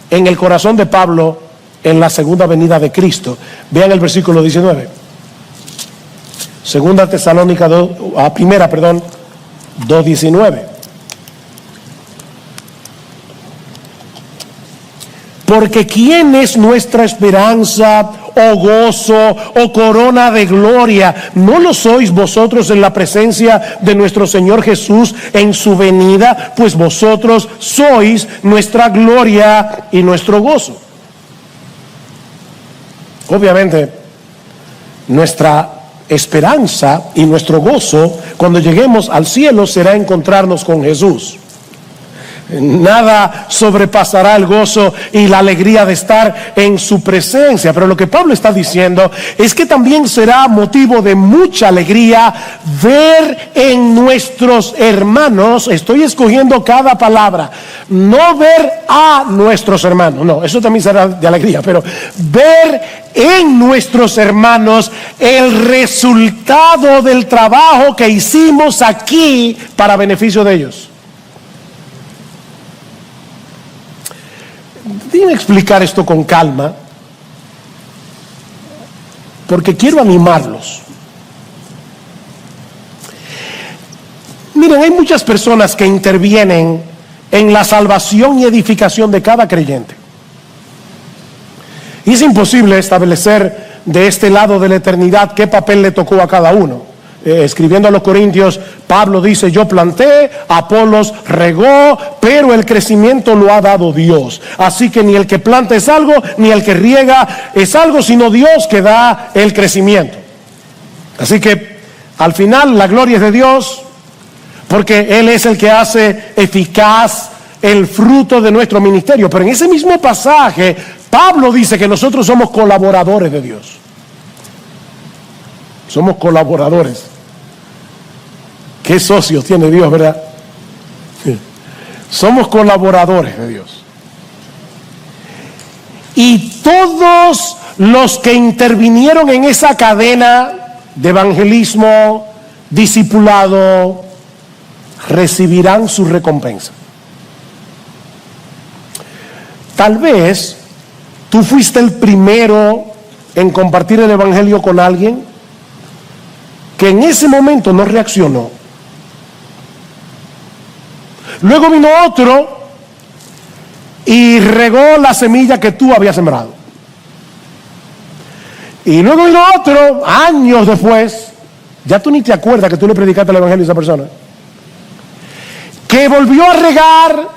en el corazón de Pablo en la segunda venida de Cristo. Vean el versículo 19. Primera, 2:19. Porque ¿quién es nuestra esperanza, o gozo, o corona de gloria? ¿No lo sois vosotros en la presencia de nuestro Señor Jesús en su venida? Pues vosotros sois nuestra gloria y nuestro gozo. Obviamente, nuestra esperanza y nuestro gozo cuando lleguemos al cielo será encontrarnos con Jesús. Nada sobrepasará el gozo y la alegría de estar en su presencia. Pero lo que Pablo está diciendo es que también será motivo de mucha alegría ver en nuestros hermanos, estoy escogiendo cada palabra, no ver a nuestros hermanos, no, eso también será de alegría, pero ver en nuestros hermanos el resultado del trabajo que hicimos aquí para beneficio de ellos. Déjenme explicar esto con calma, porque quiero animarlos. Miren, hay muchas personas que intervienen en la salvación y edificación de cada creyente. Y es imposible establecer de este lado de la eternidad qué papel le tocó a cada uno. Escribiendo a los Corintios, Pablo dice: yo planté, Apolos regó, pero el crecimiento lo ha dado Dios. Así que ni el que planta es algo, ni el que riega es algo, sino Dios que da el crecimiento. Así que al final la gloria es de Dios, porque Él es el que hace eficaz el fruto de nuestro ministerio. Pero en ese mismo pasaje, Pablo dice que nosotros somos colaboradores de Dios. Somos colaboradores. ¿Qué socios tiene Dios, verdad? Sí. Somos colaboradores de Dios. Y todos los que intervinieron en esa cadena de evangelismo, discipulado, recibirán su recompensa. Tal vez tú fuiste el primero en compartir el evangelio con alguien que en ese momento no reaccionó. Luego vino otro y regó la semilla que tú habías sembrado. Y luego vino otro, años después, ya tú ni te acuerdas que tú le predicaste el evangelio a esa persona, que volvió a regar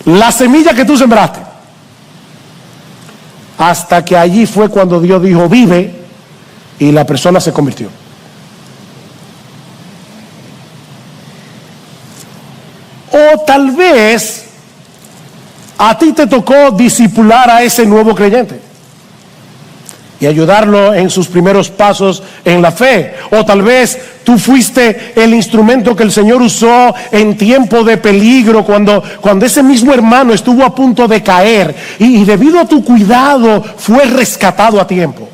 la semilla que tú sembraste. Hasta que allí fue cuando Dios dijo: vive, y la persona se convirtió. O tal vez a ti te tocó discipular a ese nuevo creyente. y ayudarlo en sus primeros pasos en la fe. O tal vez tú fuiste el instrumento que el Señor usó en tiempo de peligro, cuando ese mismo hermano estuvo a punto de caer y debido a tu cuidado fue rescatado a tiempo.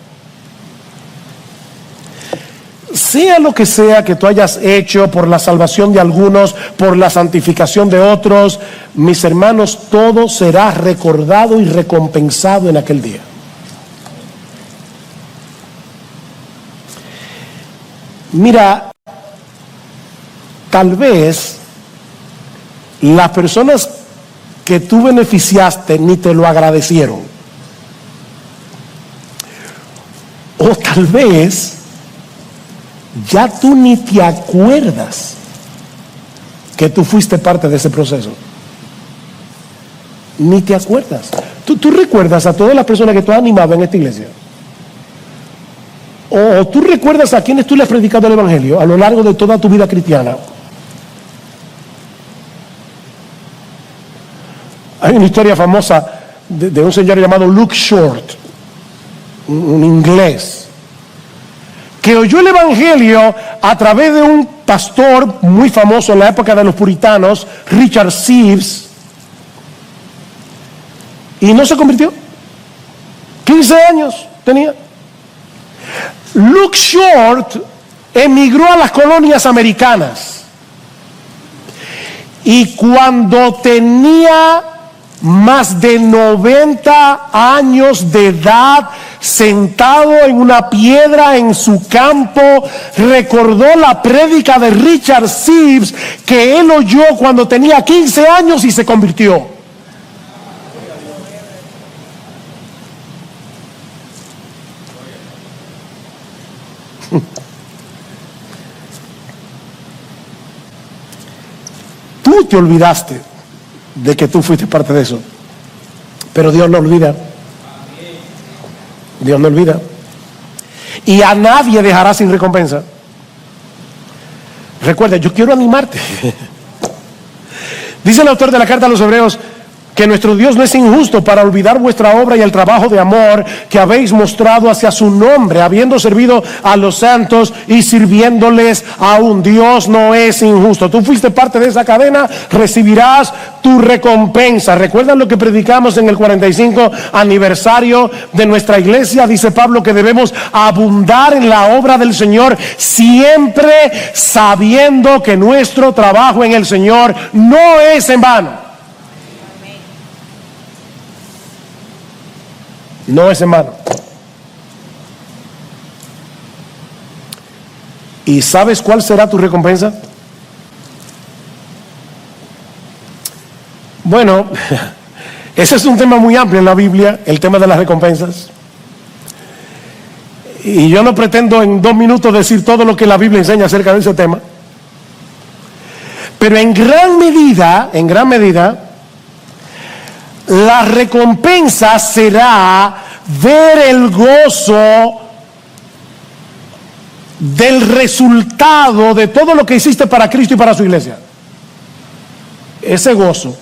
Sea lo que sea que tú hayas hecho por la salvación de algunos, por la santificación de otros, mis hermanos, todo será recordado y recompensado en aquel día. Mira, tal vez las personas que tú beneficiaste ni te lo agradecieron. O tal vez ya tú ni te acuerdas que tú fuiste parte de ese proceso. Ni te acuerdas. Tú recuerdas a todas las personas que tú has animado en esta iglesia. O tú recuerdas a quienes tú le has predicado el evangelio a lo largo de toda tu vida cristiana. Hay una historia famosa de un señor llamado Luke Short, un inglés, que oyó el evangelio a través de un pastor muy famoso en la época de los puritanos, Richard Sibbes, y no se convirtió. 15 años tenía. Luke Short emigró a las colonias americanas y cuando tenía más de 90 años de edad, sentado en una piedra en su campo, recordó la prédica de Richard Sibbes que él oyó cuando tenía 15 años y se convirtió. Tú te olvidaste de que tú fuiste parte de eso, pero Dios no olvida. Dios no olvida. Y a nadie dejará sin recompensa. Recuerda, yo quiero animarte. Dice el autor de la carta a los Hebreos que nuestro Dios no es injusto para olvidar vuestra obra y el trabajo de amor que habéis mostrado hacia su nombre, habiendo servido a los santos y sirviéndoles aún. Dios no es injusto. Tú fuiste parte de esa cadena, recibirás tu recompensa. ¿Recuerdan lo que predicamos en el 45 aniversario de nuestra iglesia? Dice Pablo que debemos abundar en la obra del Señor, siempre sabiendo que nuestro trabajo en el Señor no es en vano. No es en vano. ¿Y sabes cuál será tu recompensa? Bueno, ese es un tema muy amplio en la Biblia, el tema de las recompensas. Y yo no pretendo en 2 minutos decir todo lo que la Biblia enseña acerca de ese tema. Pero en gran medida, la recompensa será ver el gozo del resultado de todo lo que hiciste para Cristo y para su iglesia. Ese gozo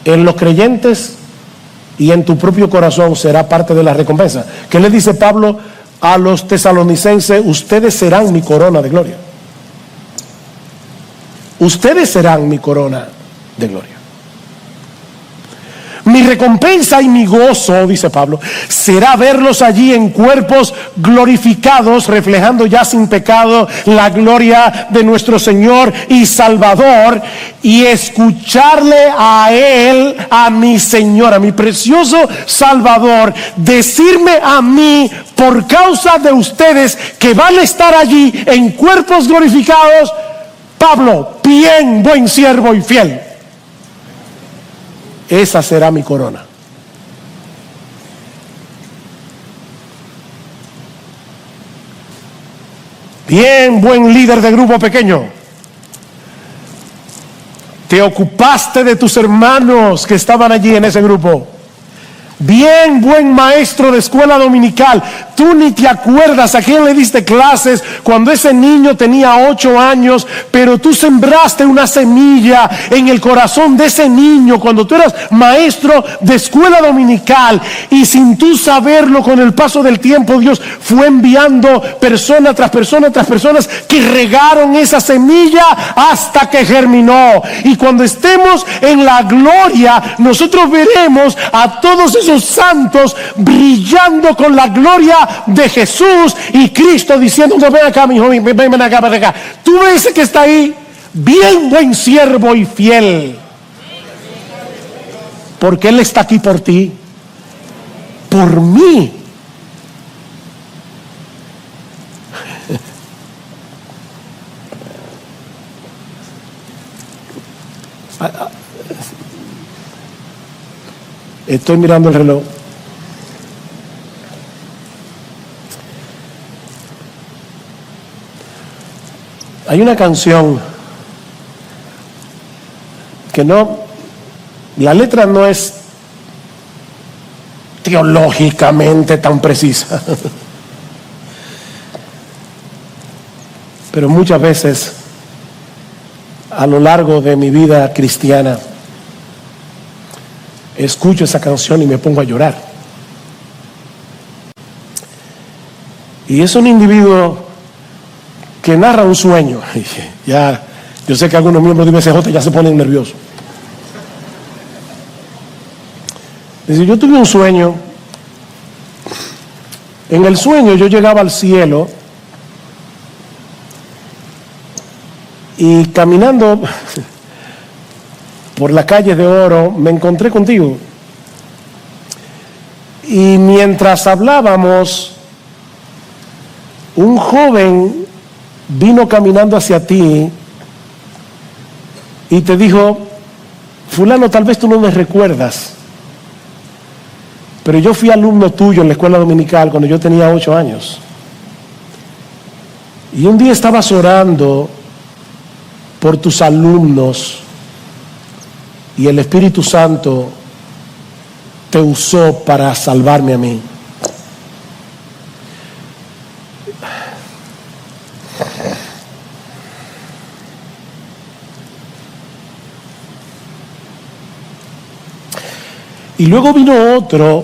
en los creyentes y en tu propio corazón será parte de la recompensa. ¿Qué le dice Pablo a los tesalonicenses? Ustedes serán mi corona de gloria. Ustedes serán mi corona de gloria. Mi recompensa y mi gozo, dice Pablo, será verlos allí en cuerpos glorificados, reflejando ya sin pecado la gloria de nuestro Señor y Salvador, y escucharle a Él, a mi Señor, a mi precioso Salvador, decirme a mí, por causa de ustedes que van a estar allí en cuerpos glorificados: Pablo, bien, buen siervo y fiel. Esa será mi corona. Bien, buen líder de grupo pequeño. Te ocupaste de tus hermanos que estaban allí en ese grupo. Bien, buen maestro de escuela dominical, tú ni te acuerdas a quién le diste clases cuando ese niño tenía 8 años, pero tú sembraste una semilla en el corazón de ese niño cuando tú eras maestro de escuela dominical, y sin tú saberlo, con el paso del tiempo Dios fue enviando persona tras persona tras personas que regaron esa semilla hasta que germinó. Y cuando estemos en la gloria, nosotros veremos a todos esos santos brillando con la gloria de Jesús, y Cristo diciendo: ven acá, mi hijo, ven acá, ven acá. Tú ves que está ahí, bien, buen siervo y fiel, porque Él está aquí por ti, por mí. Estoy mirando el reloj. Hay una canción que la letra no es teológicamente tan precisa, pero muchas veces a lo largo de mi vida cristiana escucho esa canción y me pongo a llorar. Y es un individuo que narra un sueño. Ya, yo sé que algunos miembros de IBCJ ya se ponen nerviosos. Dice: yo tuve un sueño. En el sueño yo llegaba al cielo y caminando por la calle de Oro me encontré contigo, y mientras hablábamos, un joven vino caminando hacia ti y te dijo: fulano, tal vez tú no me recuerdas, pero yo fui alumno tuyo en la escuela dominical cuando yo tenía 8 años, y un día estabas orando por tus alumnos y el Espíritu Santo te usó para salvarme a mí. Y luego vino otro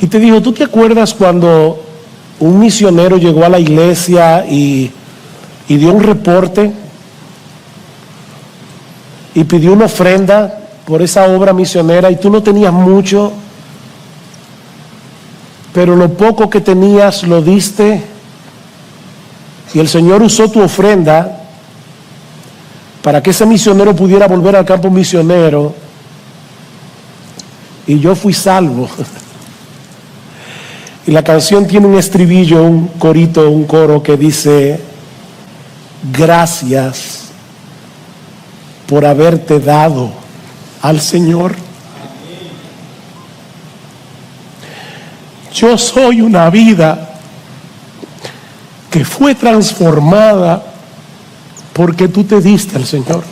y te dijo: ¿tú te acuerdas cuando un misionero llegó a la iglesia y dio un reporte y pidió una ofrenda por esa obra misionera, y tú no tenías mucho, pero lo poco que tenías lo diste, y el Señor usó tu ofrenda para que ese misionero pudiera volver al campo misionero, y yo fui salvo? Y la canción tiene un estribillo, un corito, un coro que dice: gracias por haberte dado al Señor. Yo soy una vida que fue transformada porque tú te diste al Señor.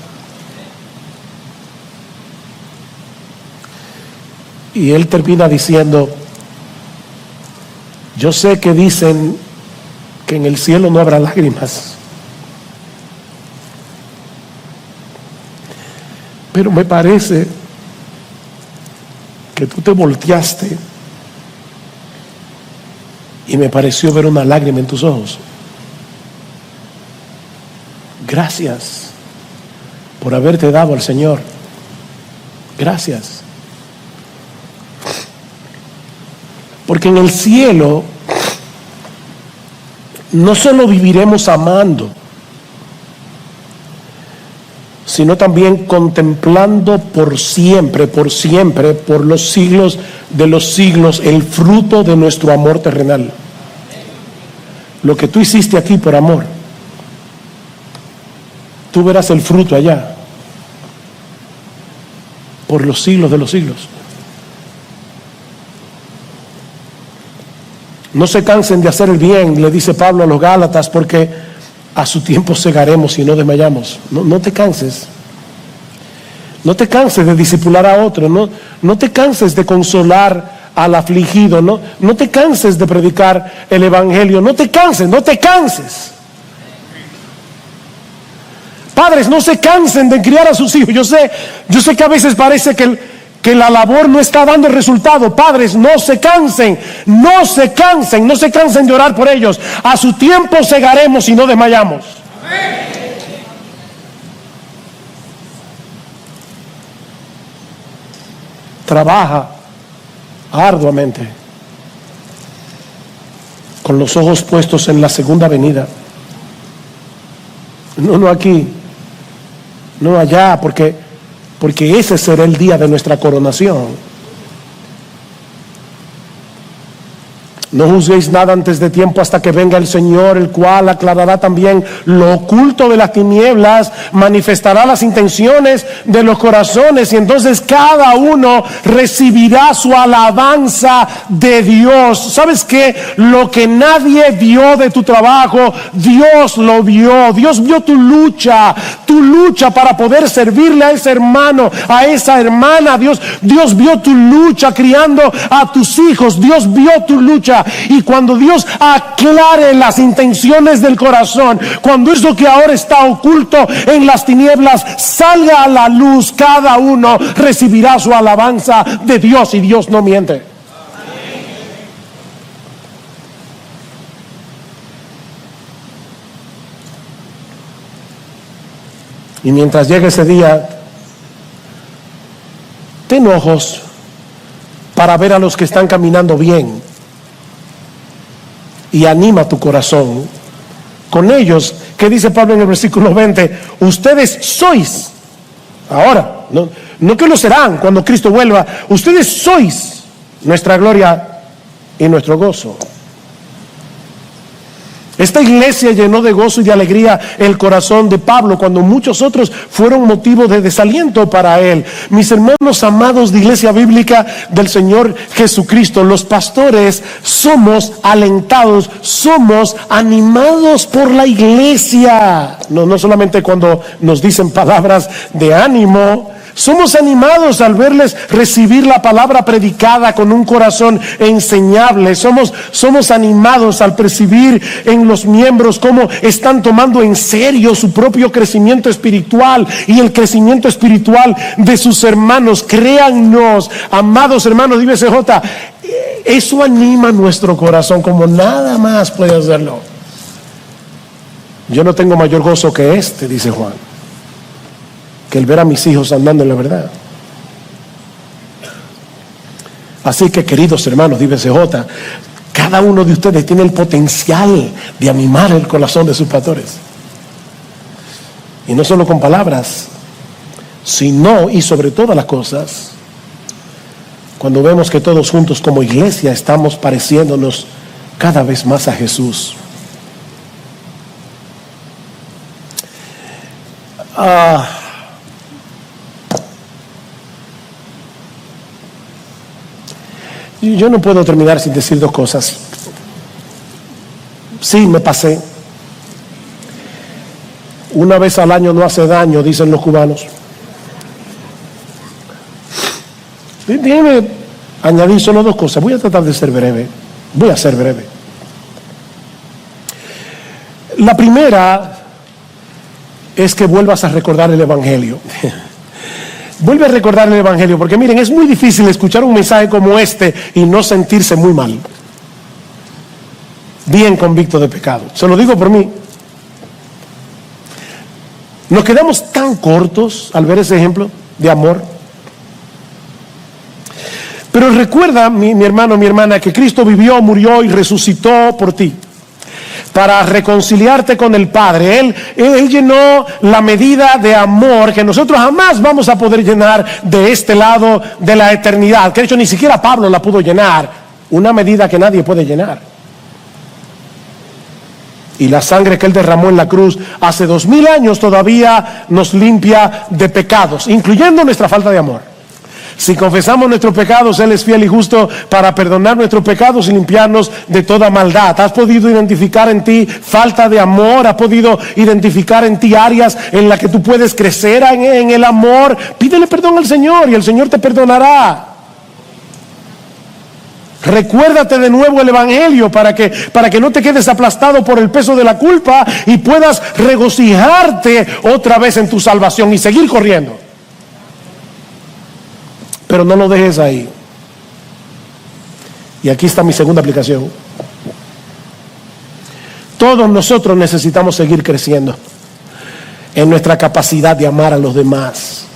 Y él termina diciendo: yo sé que dicen que en el cielo no habrá lágrimas, pero me parece que tú te volteaste y me pareció ver una lágrima en tus ojos. Gracias por haberte dado al Señor. Gracias. Porque en el cielo no solo viviremos amando, sino también contemplando por siempre, por los siglos de los siglos, el fruto de nuestro amor terrenal. Lo que tú hiciste aquí por amor, tú verás el fruto allá, por los siglos de los siglos. No se cansen de hacer el bien, le dice Pablo a los Gálatas, porque a su tiempo segaremos y no desmayamos. No te canses. No te canses de discipular a otro, no te canses de consolar al afligido, no te canses de predicar el evangelio, no te canses. Padres, no se cansen de criar a sus hijos. Yo sé que a veces parece que la labor no está dando resultado. Padres, no se cansen de orar por ellos. A su tiempo segaremos y no desmayamos. Trabaja arduamente, con los ojos puestos en la segunda venida. No aquí, no allá, porque ese será el día de nuestra coronación. No juzguéis nada antes de tiempo hasta que venga el Señor, el cual aclarará también lo oculto de las tinieblas, manifestará las intenciones de los corazones, y entonces cada uno recibirá su alabanza de Dios. ¿Sabes qué? Lo que nadie vio de tu trabajo, Dios lo vio. Dios vio tu lucha para poder servirle a ese hermano, a esa hermana. Dios vio tu lucha criando a tus hijos. Dios vio tu lucha. Y cuando Dios aclare las intenciones del corazón, cuando eso que ahora está oculto en las tinieblas salga a la luz, cada uno recibirá su alabanza de Dios, y Dios no miente. Y mientras llegue ese día, ten ojos para ver a los que están caminando bien, y anima tu corazón con ellos. ¿Qué dice Pablo en el versículo 20? Ustedes sois, ahora, no que lo serán cuando Cristo vuelva, ustedes sois nuestra gloria y nuestro gozo. Esta iglesia llenó de gozo y de alegría el corazón de Pablo, cuando muchos otros fueron motivo de desaliento para él. Mis hermanos amados de Iglesia Bíblica del Señor Jesucristo, los pastores somos alentados, somos animados por la iglesia. No solamente cuando nos dicen palabras de ánimo. Somos animados al verles recibir la palabra predicada con un corazón enseñable. Somos animados al percibir en los miembros cómo están tomando en serio su propio crecimiento espiritual y el crecimiento espiritual de sus hermanos. Créannos, amados hermanos de IBCJ, eso anima nuestro corazón como nada más puede hacerlo. Yo no tengo mayor gozo que este, dice Juan, que el ver a mis hijos andando en la verdad. Así que, queridos hermanos de IBCJ, cada uno de ustedes tiene el potencial de animar el corazón de sus pastores, y no solo con palabras, sino y sobre todas las cosas, cuando vemos que todos juntos como iglesia estamos pareciéndonos cada vez más a Jesús. Yo no puedo terminar sin decir dos cosas. Sí, me pasé. Una vez al año no hace daño, dicen los cubanos. Déjeme añadir solo dos cosas. Voy a tratar de ser breve. Voy a ser breve. La primera es que vuelvas a recordar el Evangelio. Vuelve a recordar el Evangelio, porque miren, es muy difícil escuchar un mensaje como este y no sentirse muy mal, bien convicto de pecado. Se lo digo por mí. Nos quedamos tan cortos al ver ese ejemplo de amor. Pero recuerda, mi hermano, mi hermana, que Cristo vivió, murió y resucitó por ti, para reconciliarte con el Padre. Él llenó la medida de amor que nosotros jamás vamos a poder llenar de este lado de la eternidad, que de hecho ni siquiera Pablo la pudo llenar, una medida que nadie puede llenar. Y la sangre que Él derramó en la cruz hace 2000 años todavía nos limpia de pecados, incluyendo nuestra falta de amor. Si confesamos nuestros pecados, Él es fiel y justo para perdonar nuestros pecados y limpiarnos de toda maldad. ¿Has podido identificar en ti falta de amor? ¿Has podido identificar en ti áreas en las que tú puedes crecer en el amor? Pídele perdón al Señor y el Señor te perdonará. Recuérdate de nuevo el Evangelio para que no te quedes aplastado por el peso de la culpa y puedas regocijarte otra vez en tu salvación y seguir corriendo. Pero no lo dejes ahí. Y aquí está mi segunda aplicación. Todos nosotros necesitamos seguir creciendo en nuestra capacidad de amar a los demás.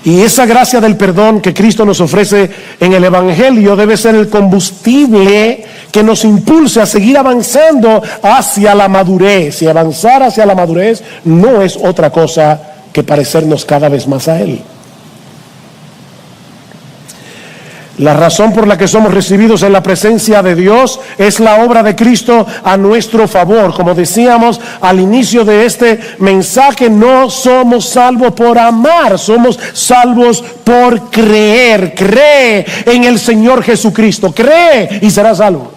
Y esa gracia del perdón que Cristo nos ofrece en el Evangelio debe ser el combustible que nos impulse a seguir avanzando hacia la madurez. Y avanzar hacia la madurez no es otra cosa que parecernos cada vez más a Él. La razón por la que somos recibidos en la presencia de Dios es la obra de Cristo a nuestro favor. Como decíamos al inicio de este mensaje, no somos salvos por amar, somos salvos por creer. Cree en el Señor Jesucristo, cree y serás salvo.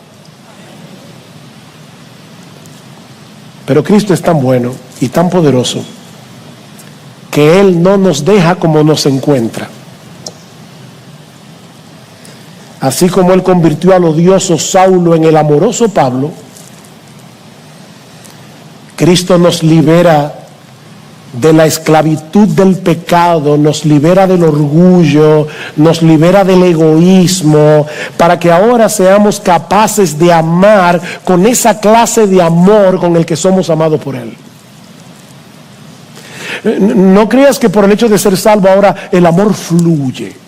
Pero Cristo es tan bueno y tan poderoso que Él no nos deja como nos encuentra. Así como Él convirtió al odioso Saulo en el amoroso Pablo, Cristo nos libera de la esclavitud del pecado, nos libera del orgullo, nos libera del egoísmo, para que ahora seamos capaces de amar con esa clase de amor con el que somos amados por Él. No creas que por el hecho de ser salvo ahora el amor fluye.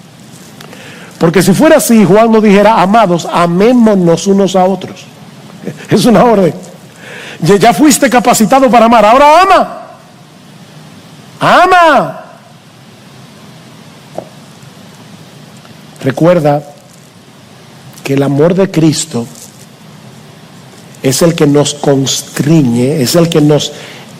Porque si fuera así, Juan nos dijera: amados, amémonos unos a otros. Es una orden. Ya fuiste capacitado para amar, ahora ama. Ama. Recuerda que el amor de Cristo es el que nos constriñe, es el que nos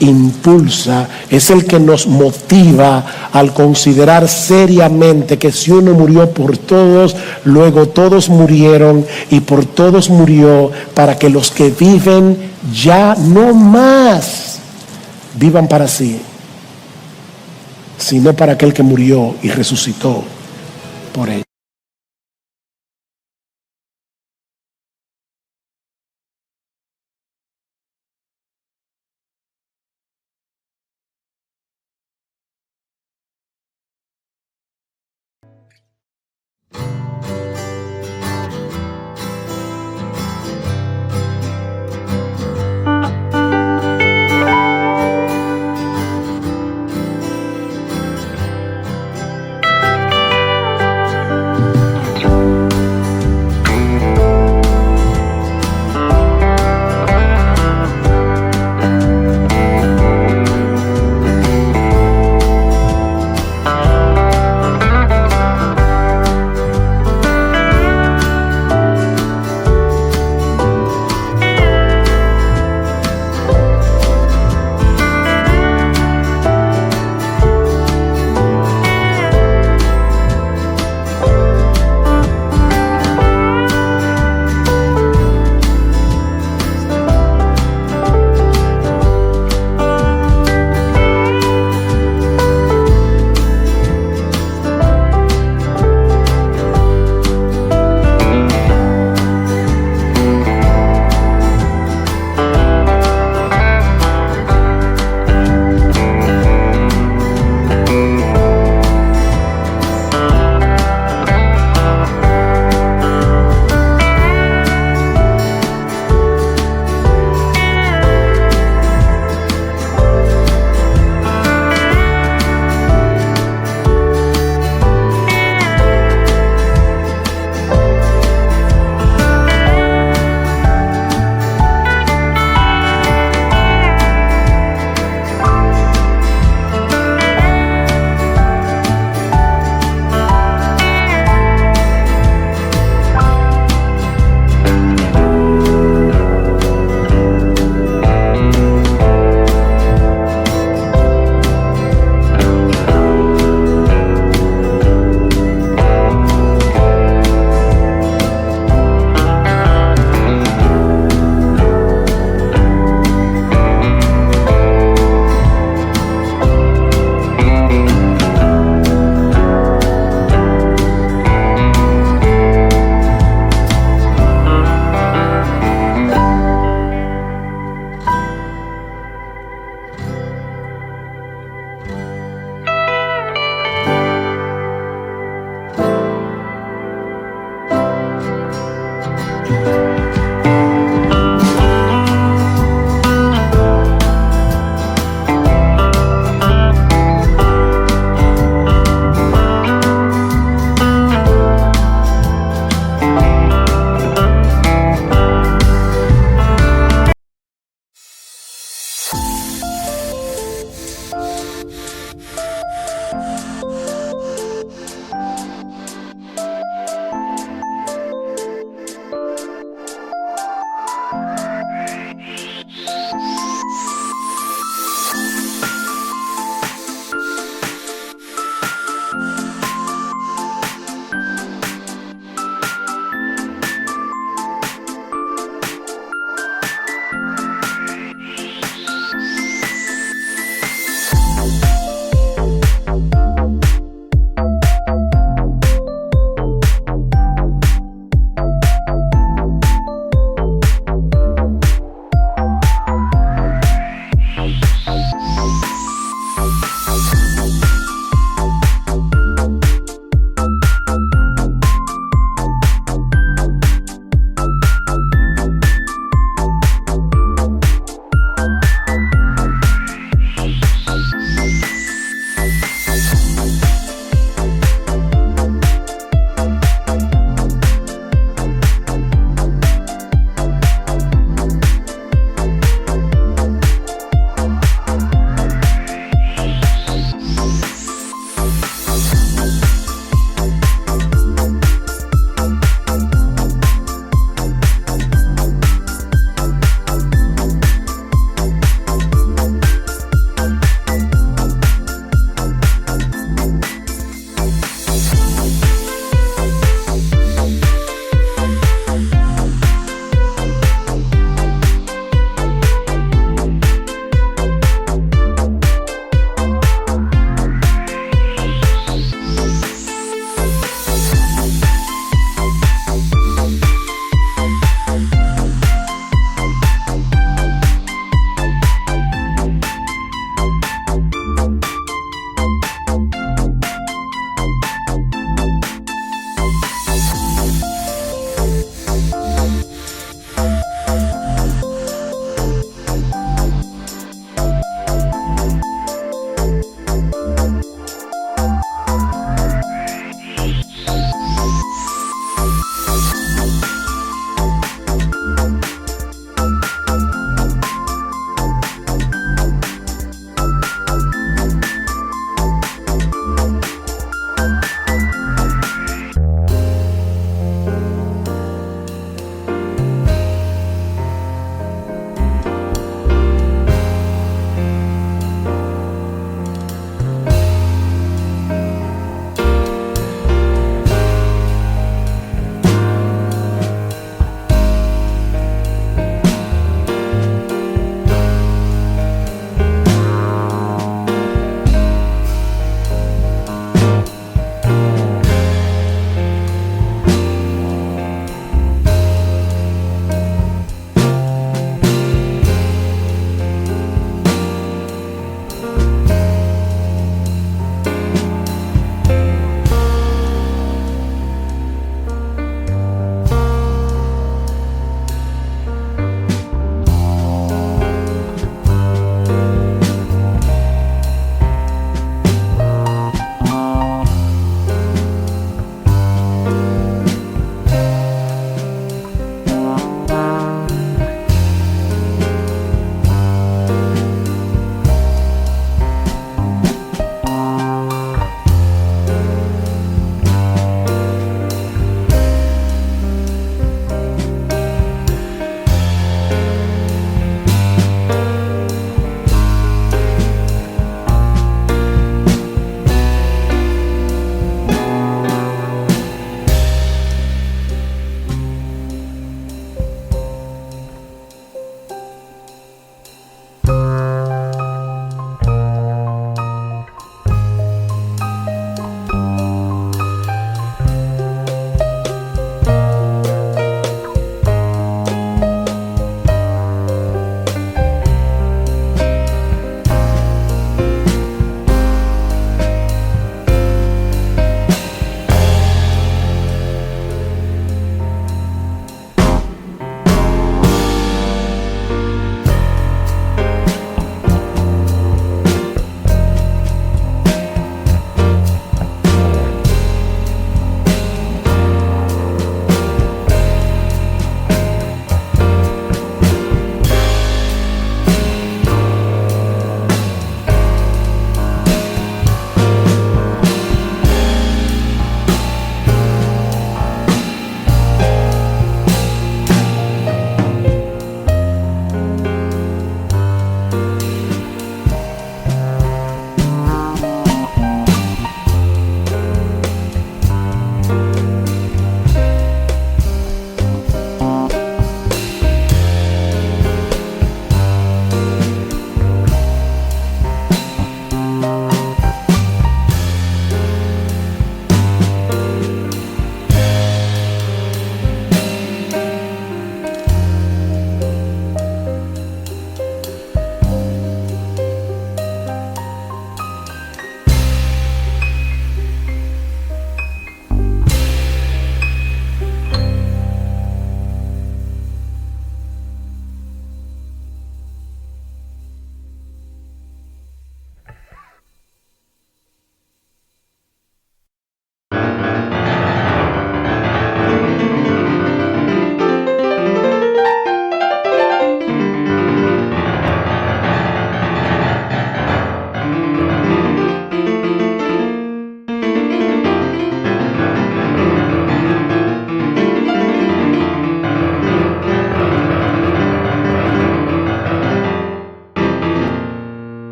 impulsa, es el que nos motiva al considerar seriamente que si uno murió por todos, luego todos murieron y por todos murió, para que los que viven ya no más vivan para sí, sino para aquel que murió y resucitó por ellos.